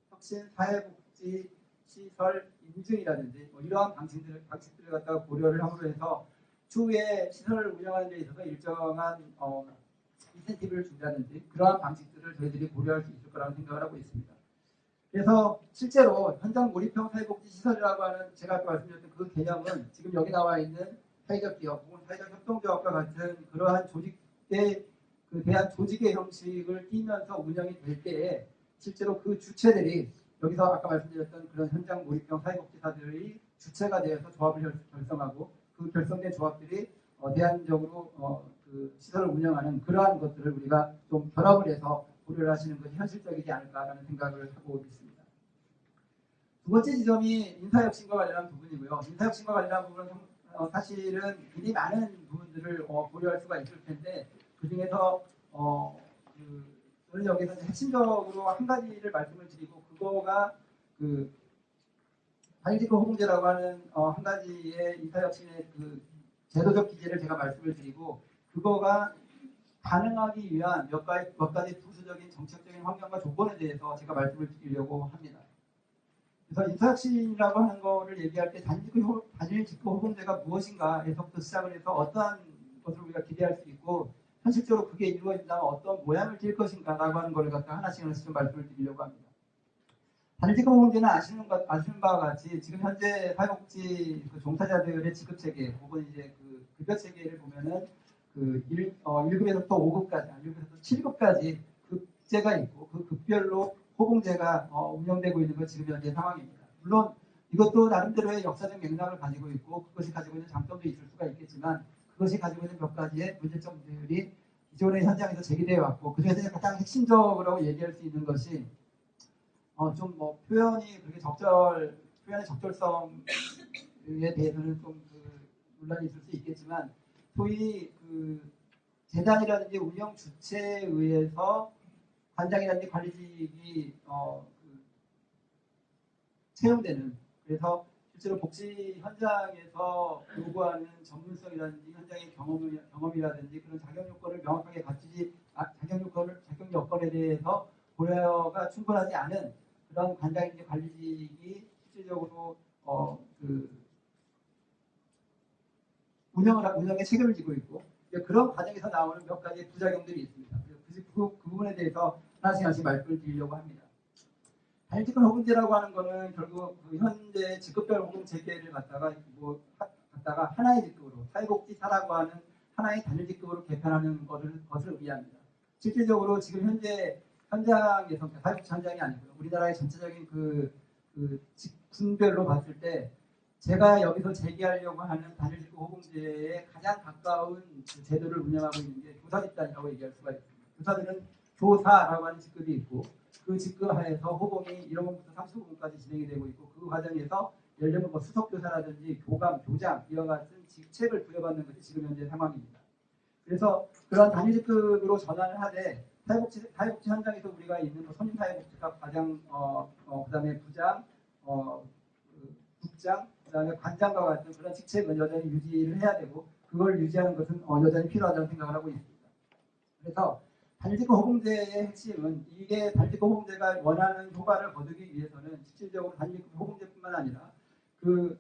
혁신 사회복지 시설 인증이라든지 이러한 방식들을 갖다가 고려를 함으로 해서 추후에 시설을 운영하는 데 있어서 일정한 인센티브를 준다든지 그러한 방식들을 저희들이 고려할 수 있을 거라고 생각을 하고 있습니다. 그래서 실제로 현장 몰입형 사회복지 시설이라고 하는 제가 아까 말씀드렸던 그 개념은 지금 여기 나와 있는 사회적 기업 혹은 사회적 협동조합과 같은 그러한 조직의 대한 조직의 형식을 띄면서 운영이 될 때에 실제로 그 주체들이 여기서 아까 말씀드렸던 그런 현장 몰입형 사회복지사들이 주체가 되어서 조합을 결성하고 그 결성된 조합들이 대안적으로 그 시설을 운영하는 그러한 것들을 우리가 좀 결합을 해서 고려를 하시는 것이 현실적이지 않을까라는 생각을 하고 있습니다. 두 번째 지점이 인사혁신과 관련한 부분이고요. 인사혁신과 관련한 부분은 사실은 굉장히 많은 부분들을 고려할 수가 있을 텐데 그 중에서 저는 여기서 핵심적으로 한 가지를 말씀을 드리고 그거가 그 당직금 호봉제라고 하는 한 가지의 인사혁신의 그 제도적 기제를 제가 말씀을 드리고 그거가 가능하기 위한 몇 가지 부수적인 정책적인 환경과 조건에 대해서 제가 말씀을 드리려고 합니다. 그래서 인사혁신이라고 하는 거를 얘기할 때 단일 직급 호봉제가 무엇인가에서부터 시작을 해서 어떠한 것을 우리가 기대할 수 있고 현실적으로 그게 이루어진다면 어떤 모양을 띌 것인가라고 하는 걸 갖다 하나씩 좀 말씀을 드리려고 합니다. 단일 직급 호봉제는 아시는 바와 같이 지금 현재 사회복지 그 종사자들의 지급 체계 혹은 이제 그 급여 체계를 보면은 그 1급에서부터 5급까지, 1급에서부터 7급까지 급제가 있고 그 급별로 호봉제가 운영되고 있는 것 지금 현재 상황입니다. 물론 이것도 나름대로의 역사적 맥락을 가지고 있고 그것이 가지고 있는 장점도 있을 수가 있겠지만 그것이 가지고 있는 몇 가지의 문제점들이 기존의 현장에서 제기되어 왔고 그중에서 가장 핵심적으로 얘기할 수 있는 것이 좀 뭐 표현의 적절성에 대해서는 좀 논란이 있을 수 있겠지만 소위 그 재단이라든지 운영 주체에 의해서 관장이라든지 관리직이 채용되는 그래서 실제로 복지 현장에서 요구하는 전문성이라든지 현장의 경험이라든지 그런 자격 요건을 명확하게 갖추지 자격 요건에 대해서 고려가 충분하지 않은 그런 관장인지 관리직이 실질적으로 운영에 책임을 지고 있고 그런 과정에서 나오는 몇 가지 부작용들이 있습니다. 그래서 그 부분에 대해서 하나씩 말씀을 드리려고 합니다. 단일 직급 호봉제라고 하는 거는 결국 그 현재 직급별 호봉 체계를 갖다가 하나의 직급으로 사회복지사라고 하는 하나의 단일 직급으로 개편하는 것을 의미합니다. 실질적으로 지금 현재 현장에서 사회복지 현장이 아니고요. 우리나라의 전체적인 그 직군별로 봤을 때 제가 여기서 제기하려고 하는 단일 직급 호봉제에 가장 가까운 그 제도를 운영하고 있는 게 교사집단이라고 얘기할 수가 있습니다. 교사들은 교사라고 하는 직급이 있고 그 직급 하에서 호봉이 1호봉부터 30호봉까지 진행이 되고 있고 그 과정에서 예를 들면 뭐 수석교사라든지 교감, 교장 이와 같은 직책을 부여받는 것이 지금 현재 상황입니다. 그래서 그런 단일 직급으로 전환을 하되 사회복지 현장에서 우리가 있는 선임사회복지사 과장, 그다음에 부장, 국장, 그다음에 관장과 같은 그런 직책은 여전히 유지를 해야 되고 그걸 유지하는 것은 여전히 필요하다고 생각을 하고 있습니다. 그래서 단일직급 호봉제의 핵심은 이게 단일직급 호봉제가 원하는 효과를 거두기 위해서는 실질적으로 단일직급 호봉제뿐만 아니라 그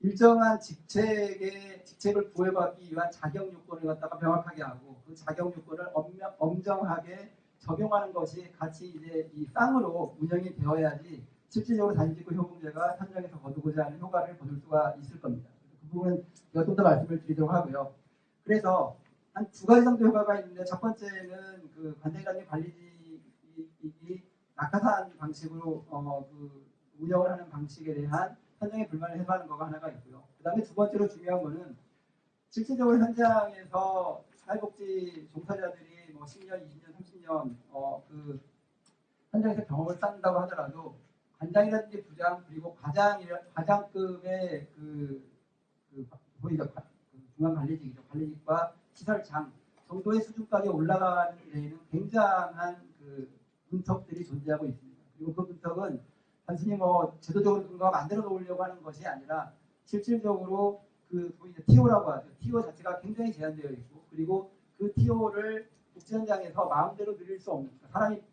일정한 직책을 부여받기 위한 자격 요건을 갖다가 명확하게 하고 그 자격 요건을 엄정하게 적용하는 것이 같이 이제 이 쌍으로 운영이 되어야지 실질적으로 단일직급 호봉제가 현장에서 거두고자 하는 효과를 거둘 수가 있을 겁니다. 그 부분은 제가 좀 더 말씀을 드리도록 하고요. 그래서 한 두 가지 정도 효과가 있는데 첫 번째는 그 관장이라든지 관리직이 낙하산 방식으로 운영을 하는 방식에 대한 현장의 불만을 해소하는 거가 하나가 있고요. 그 다음에 두 번째로 중요한 거는 실질적으로 현장에서 사회복지 종사자들이 뭐 10년, 20년, 30년 그 현장에서 경험을 쌓는다고 하더라도 관장이라든지 부장 그리고 과장급의 중간 관리직이죠. 관리직과 시설장 정도의 수준까지 올라가는 데에는 굉장한 그 문턱들이 존재하고 있습니다. 그리고 그 문턱은 단순히 뭐 제도적으로 뭔가 만들어 놓으려고 하는 것이 아니라 실질적으로 그 TO라고 하죠. TO 자체가 굉장히 제한되어 있고 그리고 그 TO를 복지 현장에서 마음대로 늘릴 수 없는 사람이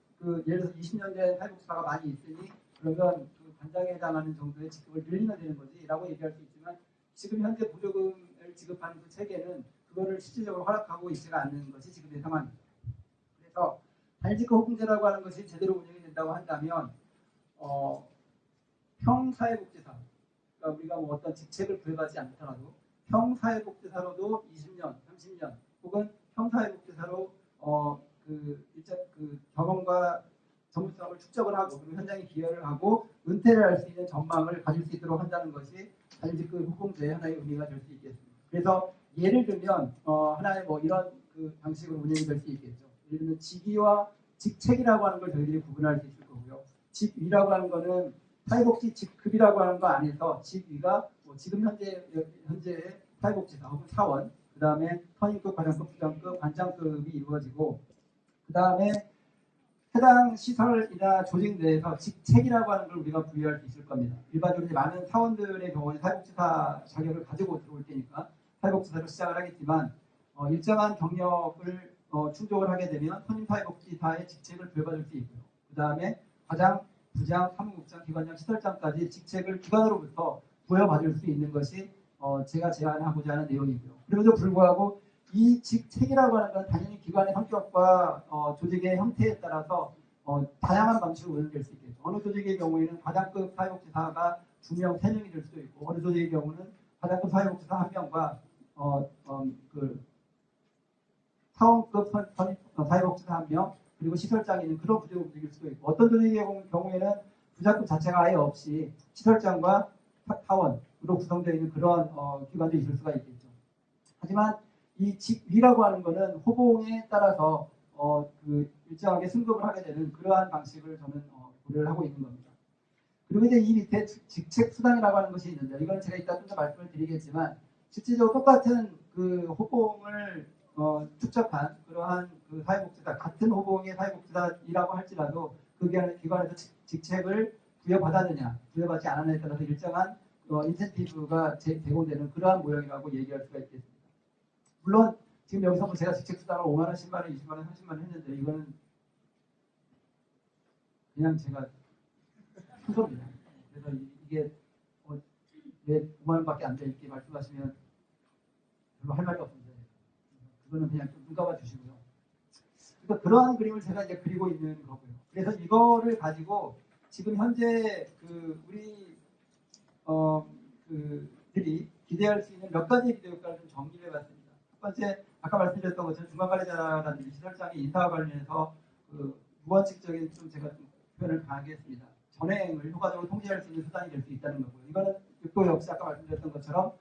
예를 들어서 20년 된 사회복지사가 많이 있으니 그러면 그 관장에 해당하는 정도의 직급을 늘리면 되는 거지라고 얘기할 수 있지만 지금 현재 보조금을 지급하는 그 체계는 그거를 실질적으로 허락하고 있지가 않는 것이 지금의 상황입니다. 그래서 단일직급 호봉제라고 하는 것이 제대로 운영이 된다고 한다면 평사회복지사 그러니까 우리가 뭐 어떤 직책을 부여받지 않더라도 평사회복지사로도 20년, 30년 혹은 평사회복지사로 경험과 전문성을 축적을 하고 그리고 현장에 기여를 하고 은퇴를 할 수 있는 전망을 가질 수 있도록 한다는 것이 단일직급 호봉제의 하나의 의미가 될 수 있겠습니다. 그래서 예를 들면 하나의 뭐 이런 그 방식으로 운영이 될 수 있겠죠. 예를 들면 직위와 직책이라고 하는 걸 저희들이 구분할 수 있을 거고요. 직위라고 하는 거는 사회복지 직급이라고 하는 거 안에서 직위가 뭐 지금 현재의 사회복지사 혹은 사원, 그 다음에 선임급, 과장급, 부장급, 관장급이 이루어지고 그 다음에 해당 시설이나 조직 내에서 직책이라고 하는 걸 우리가 부여할 수 있을 겁니다. 일반적으로 많은 사원들의 경우는 사회복지사 자격을 가지고 들어올 테니까 사회복지사로 시작을 하겠지만 일정한 경력을 충족을 하게 되면 선임사회복지사의 직책을 부여받을 수 있고요. 그 다음에 과장, 부장, 사무국장, 기관장, 시설장까지 직책을 기관으로부터 부여받을 수 있는 것이 제가 제안하고자 하는 내용이고요. 그럼에도 불구하고 이 직책이라고 하는 건 당연히 기관의 성격과 조직의 형태에 따라서 다양한 방식으로 운영될 수 있겠죠. 어느 조직의 경우에는 과장급 사회복지사가 2명, 3명이 될 수도 있고, 어느 조직의 경우는 과장급 사회복지사 1명과 그 사원급 사회복지사 1명, 그리고 시설장이 있는 그런 구조로 움직일 수도 있고, 어떤 조직의 경우에는 부장급 자체가 아예 없이 시설장과 사원으로 구성되어 있는 그런 기관도 있을 수가 있겠죠. 하지만 이 직위라고 하는 것은 호봉에 따라서 그 일정하게 승급을 하게 되는 그러한 방식을 저는 고려를 하고 있는 겁니다. 그리고 이제 이 밑에 직책 수당이라고 하는 것이 있는데, 이건 제가 이따 좀 더 말씀을 드리겠지만, 실질적으로 똑같은 그 호봉을 축적한 그러한 그 사회복지사, 같은 호봉의 사회복지사이라고 할지라도 그 기관에서 직책을 부여받았느냐, 부여받지 않았느냐에 따라서 일정한 인센티브가 제공되는 그러한 모형이라고 얘기할 수가 있겠습니다. 물론 지금 여기서 뭐 제가 직책 수당을 5만 원, 10만 원, 20만 원, 30만 원 했는데 이거는 그냥 제가 순서입니다. 그래서 이게 왜 5만 원밖에 안 돼 이렇게 말씀하시면 별로 할 말이 없는데 그거는 그냥 좀 눈 감아 주시고요. 그러니까 그러한 그림을 제가 이제 그리고 있는 거고요. 그래서 이거를 가지고 지금 현재 그 우리 그들이 기대할 수 있는 몇 가지 기대 효과를 좀 정리를 해봤습니다. 첫 번째, 아까 말씀드렸던 것처럼 중간관리자라든지 시설장의 인사와 관련해서 그 무원칙적인 좀 제가 좀 표현을 강하게 했습니다. 전행을 효과적으로 통제할 수 있는 수단이 될 수 있다는 거고요. 이거는 또 역시 아까 말씀드렸던 것처럼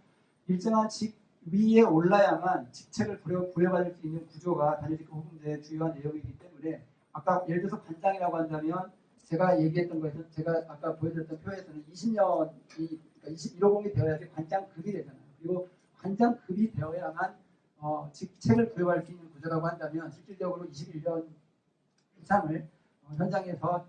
일정한 직위에 올라야만 직책을 부여받을 수 있는 구조가 단일직급 호봉제의 주요한 내용이기 때문에 아까 예를 들어서 관장이라고 한다면 제가 얘기했던 거에서 제가 아까 보여드렸던 표에서는 20년이 그러니까 21호봉이 되어야지 관장급이 되잖아요. 그리고 관장급이 되어야만 직책을 부여할 수 있는 구조라고 한다면 실질적으로 21년 이상을 현장에서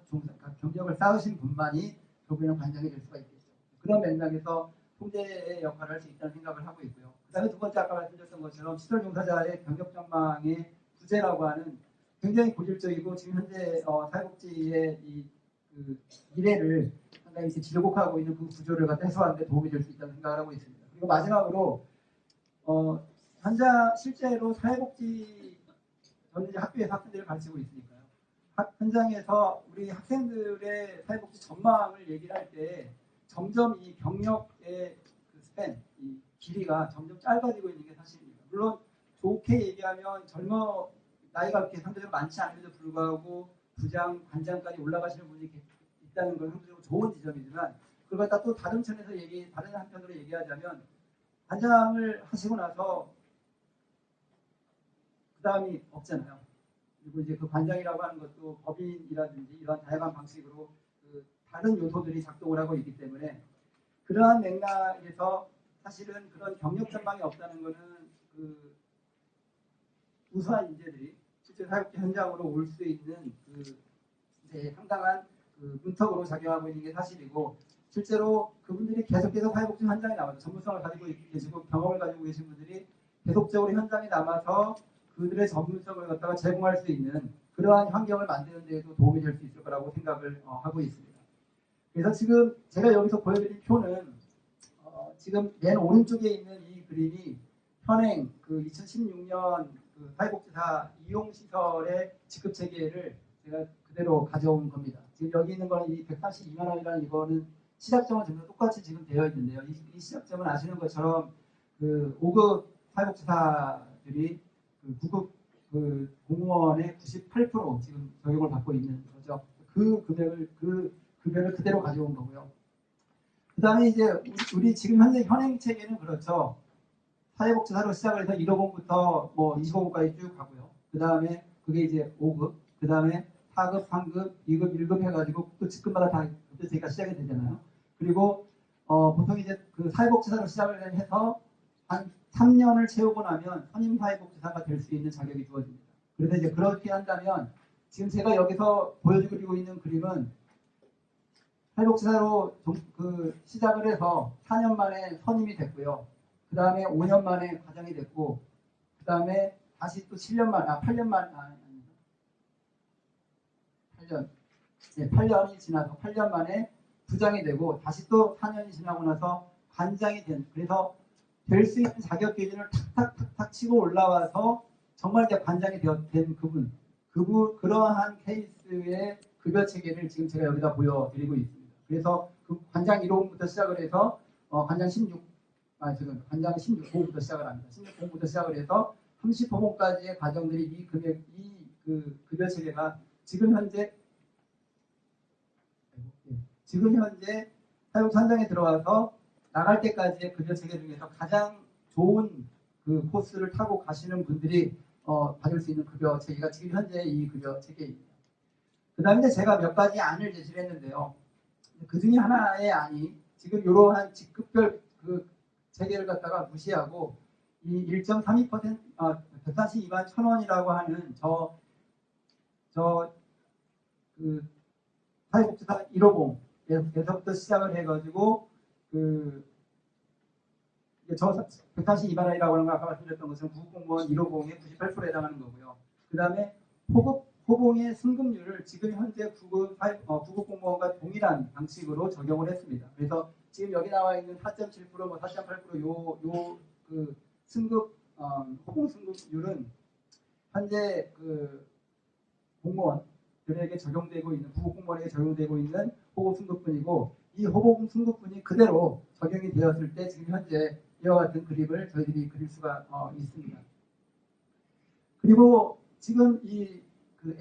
경력을 쌓으신 분만이 결국에는 관장이 될 수가 있겠죠. 그런 맥락에서 통제의 역할을 할 수 있다는 생각을 하고 있고요. 그 다음에 두 번째 아까 말씀드렸던 것처럼 시설 종사자의 경력 전망의 부재라고 하는 굉장히 고질적이고 지금 현재 사회복지의 그 미래를 상당히 질곡하고 있는 그 구조를 갖다 해소하는 데 도움이 될 수 있다는 생각을 하고 있습니다. 그리고 마지막으로 현장 실제로 사회복지 저는 이제 학교에서 학생들을 가르치고 있으니까요. 현장에서 우리 학생들의 사회복지 전망을 얘기를 할 때 점점 이 경력의 그 스팬, 이 길이가 점점 짧아지고 있는 게 사실입니다. 물론 좋게 얘기하면 나이가 그렇게 상대적으로 많지 않음에도 불구하고 부장, 관장까지 올라가시는 분이 있다는 건 상대적으로 좋은 지점이지만 그걸 갖다 또 다른 천에서 다른 한편으로 얘기하자면 관장을 하시고 나서 그 다음이 없잖아요. 그리고 이제 그 관장이라고 하는 것도 법인이라든지 이런 다양한 방식으로 그 다른 요소들이 작동을 하고 있기 때문에 그러한 맥락에서 사실은 그런 경력 전망이 없다는 것은 그 우수한 인재들이 실제 사회복지 현장으로 올 수 있는 그 이제 상당한 그 문턱으로 작용하고 있는 게 사실이고 실제로 그분들이 계속해서 사회복지 현장에 남아서 전문성을 가지고 계시고 경험을 가지고 계신 분들이 계속적으로 현장에 남아서 그들의 전문성을 갖다가 제공할 수 있는 그러한 환경을 만드는 데에도 도움이 될 수 있을 거라고 생각을 하고 있습니다. 그래서 지금 제가 여기서 보여드린 표는 지금 맨 오른쪽에 있는 이 그림이 현행 그 2016년 그 사회복지사 이용시설의 지급체계를 제가 그대로 가져온 겁니다. 지금 여기 있는 거는 이 142만 원이라는 이거는 시작점은 전부 똑같이 지금 되어 있는데요. 이 시작점은 아시는 것처럼 그 5급 사회복지사들이 그 9급 그 공무원의 98% 지금 적용을 받고 있는 거죠. 그 급여를 그대로 가져온 거고요. 그 다음에 이제 우리 지금 현재 현행 체계는 그렇죠. 사회복지사로 시작을 해서 1호봉부터 뭐 25호까지 쭉 가고요. 그 다음에 그게 이제 5급, 그 다음에 4급, 3급, 2급, 1급 해가지고 또 직급마다 다 그때가 시작이 되잖아요. 그리고 보통 이제 그 사회복지사로 시작을 해서 한 3년을 채우고 나면 선임 사회복지사가 될 수 있는 자격이 주어집니다. 그래서 이제 그렇게 한다면 지금 제가 여기서 보여드리고 있는 그림은 사회복지사로 그 시작을 해서 4년 만에 선임이 됐고요. 그 다음에 5년 만에 과장이 됐고, 그 다음에 다시 또 8년 만, 8년, 8년이 지나서 8년 만에 부장이 되고 다시 또 4년이 지나고 나서 관장이 된, 그래서 될 수 있는 자격 기준을 탁탁탁탁 치고 올라와서 정말 이제 관장이 된 그러한 케이스의 급여 체계를 지금 제가 여기다 보여드리고 있습니다. 그래서 그 관장 1호부터 시작을 해서 관장 16호부터 시작을 합니다. 16호부터 시작을 해서 30호봉까지의 과정들이 그 급여 체계가 지금 현재 사육사 현장에 들어와서 나갈 때까지의 급여 체계 중에서 가장 좋은 그 코스를 타고 가시는 분들이 받을 수 있는 급여 체계가 지금 현재 이 급여 체계입니다. 그 다음에 제가 몇 가지 안을 제시를 했는데요. 그 중에 하나의 안이 지금 이러한 직급별 그 체계를 갖다가 무시하고 이 1.32% 142만 1,000원이라고 하는 그 사회복지사 1호봉에서부터 시작을 해가지고 저 142만 원이라고 하는 거 아까 말씀드렸던 것은 구급공무원 1호봉의 98%에 해당하는 거고요. 그 다음에 호봉의 승급률을 지금 현재 구급공무원과 동일한 방식으로 적용을 했습니다. 그래서 지금 여기 나와 있는 4.7%, 4.8% 그 승급 호봉 승급률은 현재 그 공무원들에게 적용되고 있는 구급공무원에게 적용되고 있는 호봉 승급분이고 이 호봉 승급분이 그대로 적용이 되었을 때 지금 현재 이와 같은 그림을 저희들이 그릴 수가 있습니다. 그리고 지금 그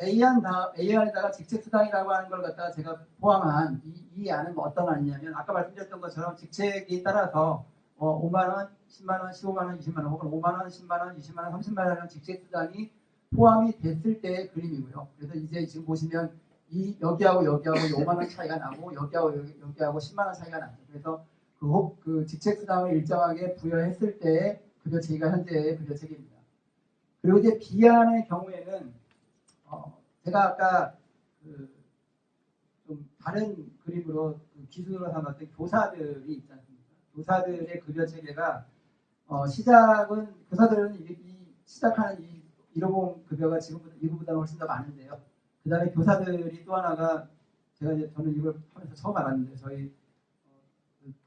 A안에다가 직책수당이라고 하는 걸 갖다가 제가 포함한 이 안은 어떤 안이냐면 아까 말씀드렸던 것처럼 직책에 따라서 5만원, 10만원, 15만원, 20만원 혹은 5만원, 10만원, 20만원, 30만원이라는 직책수당이 포함이 됐을 때의 그림이고요. 그래서 이제 지금 보시면 여기하고 5만원 차이가 나고 여기하고 10만원 차이가 나죠. 그래서 그 직책수당을 일정하게 부여했을 때의 급여체계가 현재의 급여체계입니다. 그리고 이제 B안의 경우에는 제가 아까 좀 다른 그림으로 기준으로 삼았던 교사들이 있지 않습니까? 교사들의 급여 체계가 시작은 교사들은 시작하는 이 1호봉 급여가 지금보다 이거보다는 훨씬 더 많은데요. 그 다음에 교사들이 또 하나가 저는 이걸 하면서 처음 알았는데 저희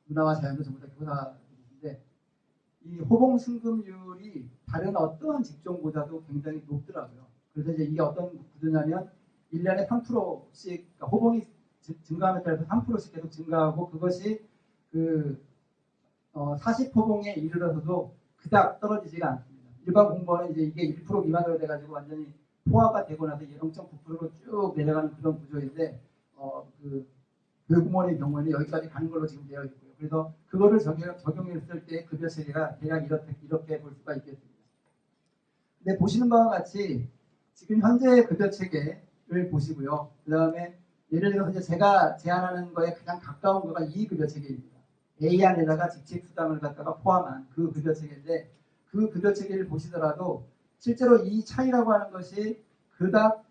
문화와 자연도 전부 다 교사들인데 이 호봉 승급률이 다른 어떠한 직종보다도 굉장히 높더라고요. 그래서 이제 이게 어떤 구조냐면 1년에 3%씩 그러니까 호봉이 증가함에 따라서 3%씩 계속 증가하고 그것이 40호봉에 이르러서도 그닥 떨어지지가 않습니다. 일반 공무원은 이제 이게 1% 미만으로 돼가지고 완전히 포화가 되고 나서 0.9%로 쭉 내려가는 그런 구조인데 교육공무원의 경우에는 여기까지 가는 걸로 지금 되어 있고요. 그래서 그거를 적용했을 때 급여 체계가 대략 이렇게 볼 수가 있겠습니다. 근데 보시는 바와 같이 지금 현재의 급여 체계를 보시고요. 그 다음에 예를 들어서 이제 제가 제안하는 거에 가장 가까운 거가 이 급여 체계입니다. A 안에다가 직책수당을 갖다가 포함한 그 급여 체계인데 그 급여 체계를 보시더라도 실제로 이 차이라고 하는 것이 그닥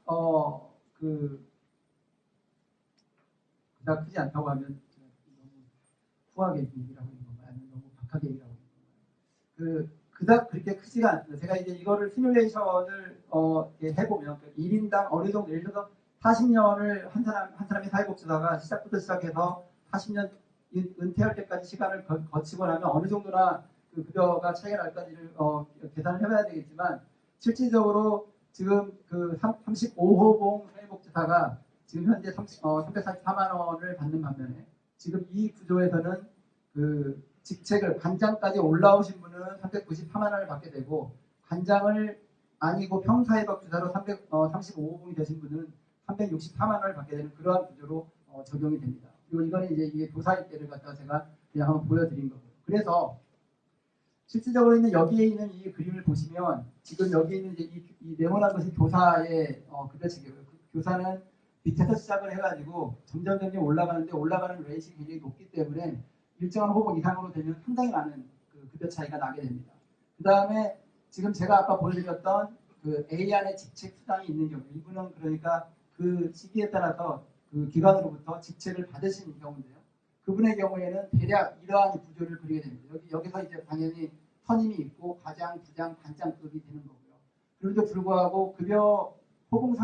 크지 않다고 하면 너무 후하게 얘기라고 하는 건가요? 아니면 너무 박하게 얘기라고 하는 건가요? 그닥 그렇게 크지가 않습니다. 제가 이제 이거를 시뮬레이션을 해보면 1인당 어느 정도 예를 들어서 40년을 한 사람이 사회복지사가 시작부터 시작해서 40년 은퇴할 때까지 시간을 거치고 나면 어느 정도나 그 급여가 차이가 날까지를 계산을 해봐야 되겠지만 실질적으로 지금 그 35호봉 사회복지사가 지금 현재 344만 원을 받는 반면에 지금 이 구조에서는 그 직책을 관장까지 올라오신 분은 394만 원을 받게 되고 관장을 아니고 평사회복지사로 35호봉이 되신 분은 364만 원을 받게 되는 그러한 구조로 적용이 됩니다. 그리고 이거는 이제 이게 교사일 때를 갖다가 제가 그냥 한번 보여드린 거고요. 그래서 실질적으로 있는 여기에 있는 이 그림을 보시면 지금 여기 있는 이제 이 네모난 것이 교사의 급여 체계고요. 교사는 밑에서 시작을 해가지고 점점 올라가는데 올라가는 레이트가 굉장히 높기 때문에 일정한 호봉 이상으로 되면 상당히 많은 그 급여 차이가 나게 됩니다. 그 다음에 지금 제가 아까 보여드렸던 그 A 안에 직책 수당이 있는 경우 이분은 그러니까 그 시기에 따라서 그 기관으로부터 직책을 받으신 경우인데요. 그분의 경우에는 대략 이러한 구조를 그리게 됩니다. 여기서 이제 당연히 선임이 있고 과장, 부장, 관장급이 되는 거고요. 그런데도 불구하고 급여 호봉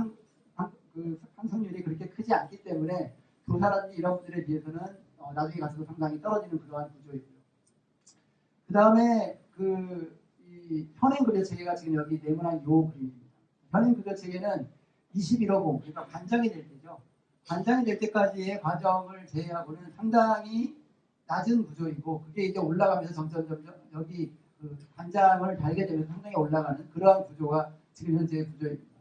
그 상승률이 그렇게 크지 않기 때문에 교사라든지 이런 분들에 비해서는 나중에 가서도 상당히 떨어지는 그러한 구조이고요. 그 다음에 이 현행 급여 체계가 지금 여기 네모난 요 그림입니다. 현행 급여 체계는 21호봉, 그러니까 반장이 될 때죠. 반장이 될 때까지의 과정을 제외하고는 상당히 낮은 구조이고, 그게 이제 올라가면서 점점 여기 그 반장을 달게 되면 상당히 올라가는 그러한 구조가 지금 현재의 구조입니다.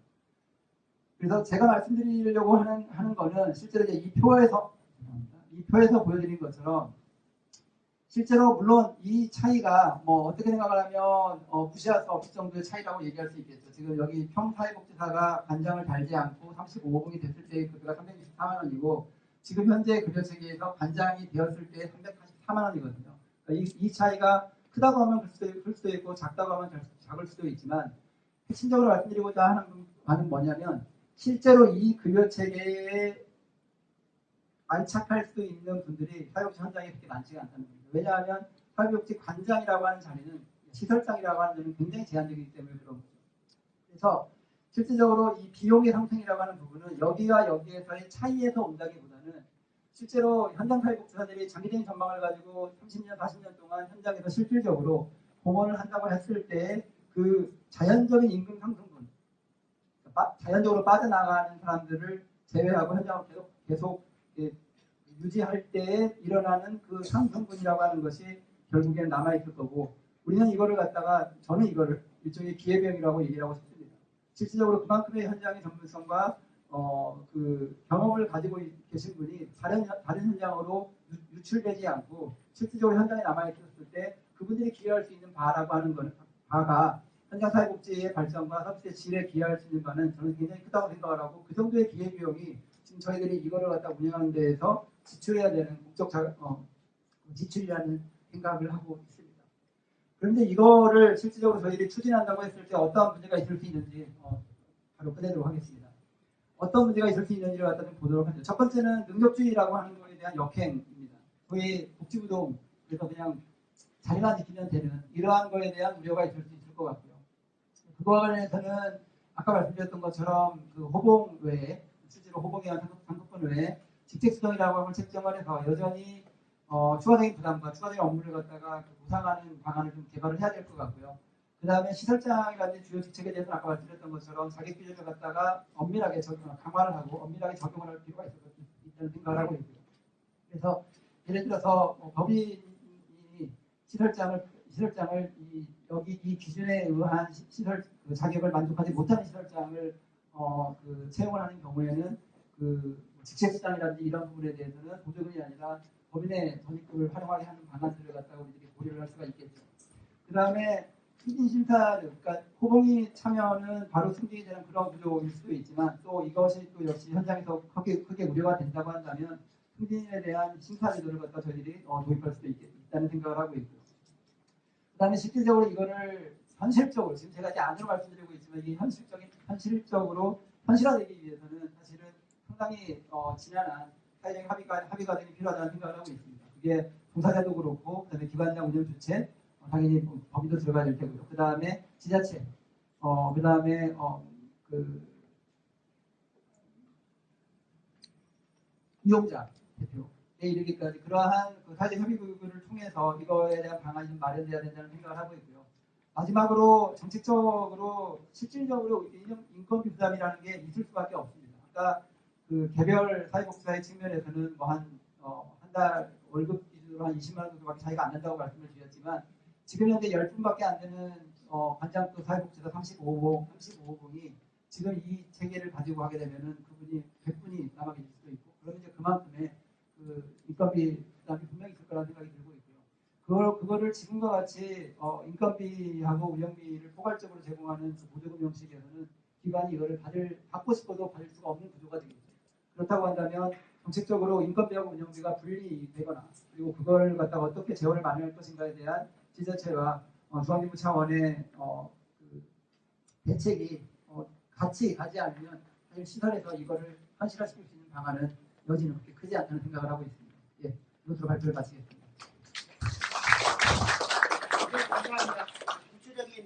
그래서 제가 말씀드리려고 하는 거는 실제로 이제 이 표에서 보여드린 것처럼 실제로 물론 이 차이가 뭐 어떻게 생각을 하면 무시할 수 없을 정도의 차이라고 얘기할 수 있겠죠. 지금 여기 평사회복지사가 반장을 달지 않고 35호봉이 됐을 때의 급여가 364만 원이고 지금 현재 급여 체계에서 반장이 되었을 때 384만 원이거든요. 그러니까 이 차이가 크다고 하면 클 수도 있고 작다고 하면 작을 수도 있지만 핵심적으로 말씀드리고자 하는 바는 뭐냐면 실제로 이 급여 체계에 안착할 수 있는 분들이 사회복지 현장에 그렇게 많지가 않다는 겁니다. 왜냐하면 사회복지 관장이라고 하는 자리는 시설장이라고 하는 자리는 굉장히 제한적이기 때문에 그런 거죠. 그래서 실질적으로 이 비용의 상승이라고 하는 부분은 여기와 여기에서의 차이에서 온다기보다는 실제로 현장 사회복지사들이 장기적인 전망을 가지고 30년, 40년 동안 현장에서 실질적으로 공헌을 한다고 했을 때 그 자연적인 임금 상승분, 자연적으로 빠져나가는 사람들을 제외하고 현장을 계속 유지할 때에 일어나는 그 상승분이라고 하는 것이 결국엔 남아있을 거고 우리는 이거를 갖다가 저는 이거를 일종의 기회비용이라고 얘기를 하고 싶습니다. 실질적으로 그만큼의 현장의 전문성과 그 경험을 가지고 계신 분이 다른 현장으로 유출되지 않고 실질적으로 현장에 남아있었을 때 그분들이 기여할 수 있는 바라고 하는 거는 바가 현장 사회복지의 발전과 서비스의 질에 기여할 수 있는 바는 저는 굉장히 크다고 생각을 하고 그 정도의 기회비용이 지금 저희들이 이거를 갖다 운영하는 데에서 지출해야 되는 국적 지출이라는 생각을 하고 있습니다. 그런데 이거를 실질적으로 저희들이 추진한다고 했을 때 어떠한 문제가 있을 수 있는지 바로 꺼내도록 하겠습니다. 어떤 문제가 있을 수 있는지를 갖다 좀 보도록 하죠. 첫 번째는 능력주의라고 하는 것에 대한 역행입니다. 거의 복지부동 그래서 그냥 자리만 지키면 되는 이러한 거에 대한 우려가 있을 수 있을 것 같고요. 그거와 관련해서는 아까 말씀드렸던 것처럼 그 호봉 외에 실제로 호봉이나 상급분 외에 직책수정이라고 하는 걸 책정을 해서 여전히 추가적인 부담과 추가적인 업무를 갖다가 보상하는 방안을 좀 개발을 해야 될 것 같고요. 그 다음에 시설장이라든지 주요 직책에 대해서는 아까 말씀드렸던 것처럼 자격 기준을 갖다가 엄밀하게 강화를 하고 엄밀하게 적용을 할 필요가 있다는 생각을 하고 있고요. 그래서 예를 들어서 법인이 시설장을 여기 이 기준에 의한 시설 그 자격을 만족하지 못하는 시설장을 채용을 하는 경우에는 그 직책수당이라든지 이런 부분에 대해서는 보조금이 아니라 법인의 전입금을 활용하게 하는 방안들을 갖다가 우리들이 고려를 할 수가 있겠죠. 그 다음에 승진심사, 그러니까 호봉이 참여는 바로 승진이 되는 그런 구조일 수도 있지만 또 이것이 또 역시 현장에서 크게 우려가 된다고 한다면 승진에 대한 심사 제도를 갖다 저희들이 도입할 수도 있다는 생각을 하고 있고요. 그 다음에 실질적으로 이거를 현실적으로 지금 제가 이제 안으로 말씀드리고 있지만 이게 현실적으로 현실화되기 위해서는 사실은 상당히 지난한 사회적인 합의 과정이 필요하다는 생각을 하고 있습니다. 그게 종사자도 그렇고 그다음에 기관장 운영 주체 당연히 법인도 들어가야 될 테고요. 그 다음에 지자체, 그 다음에 이용자 대표에 이르기까지 그러한 그 사회적 협의구를 통해서 이거에 대한 방안이 좀 마련돼야 된다는 생각을 하고 있고요. 마지막으로 정책적으로 실질적으로 인건비 부담이라는 게 있을 수밖에 없습니다. 그러니까 그 개별 사회복지사의 측면에서는 뭐 한 달 월급 기준으로 한 20만 원 정도밖에 차이가 안 난다고 말씀을 드렸지만 지금 현재 10분밖에 안 되는 관장급 사회복지사 35호봉이 지금 이 체계를 가지고 하게 되면은 그분이 100분이 남아 계실 수도 있고 그러면 이제 그만큼의 그 인건비 부담이 분명히 있을 거라는 생각이 들고 있고요. 그거를 지금과 같이 인건비하고 운영비를 포괄적으로 제공하는 그 보조금 형식에서는 기관이 이거를 받고 싶어도 받을 수가 없는 구조가 되겠죠. 그렇다고 한다면 정책적으로 인건비하고 운영비가 분리되거나 그리고 그걸 갖다가 어떻게 재원을 마련할 것인가에 대한 지자체와 중앙정부 차원의 그 대책이 같이 가지 않으면 사실 시설에서 이거를 현실화시킬 수 있는 방안은 여지는 그렇게 크지 않다는 생각을 하고 있습니다. 예, 이것으로 발표를 마치겠습니다. 감사합니다.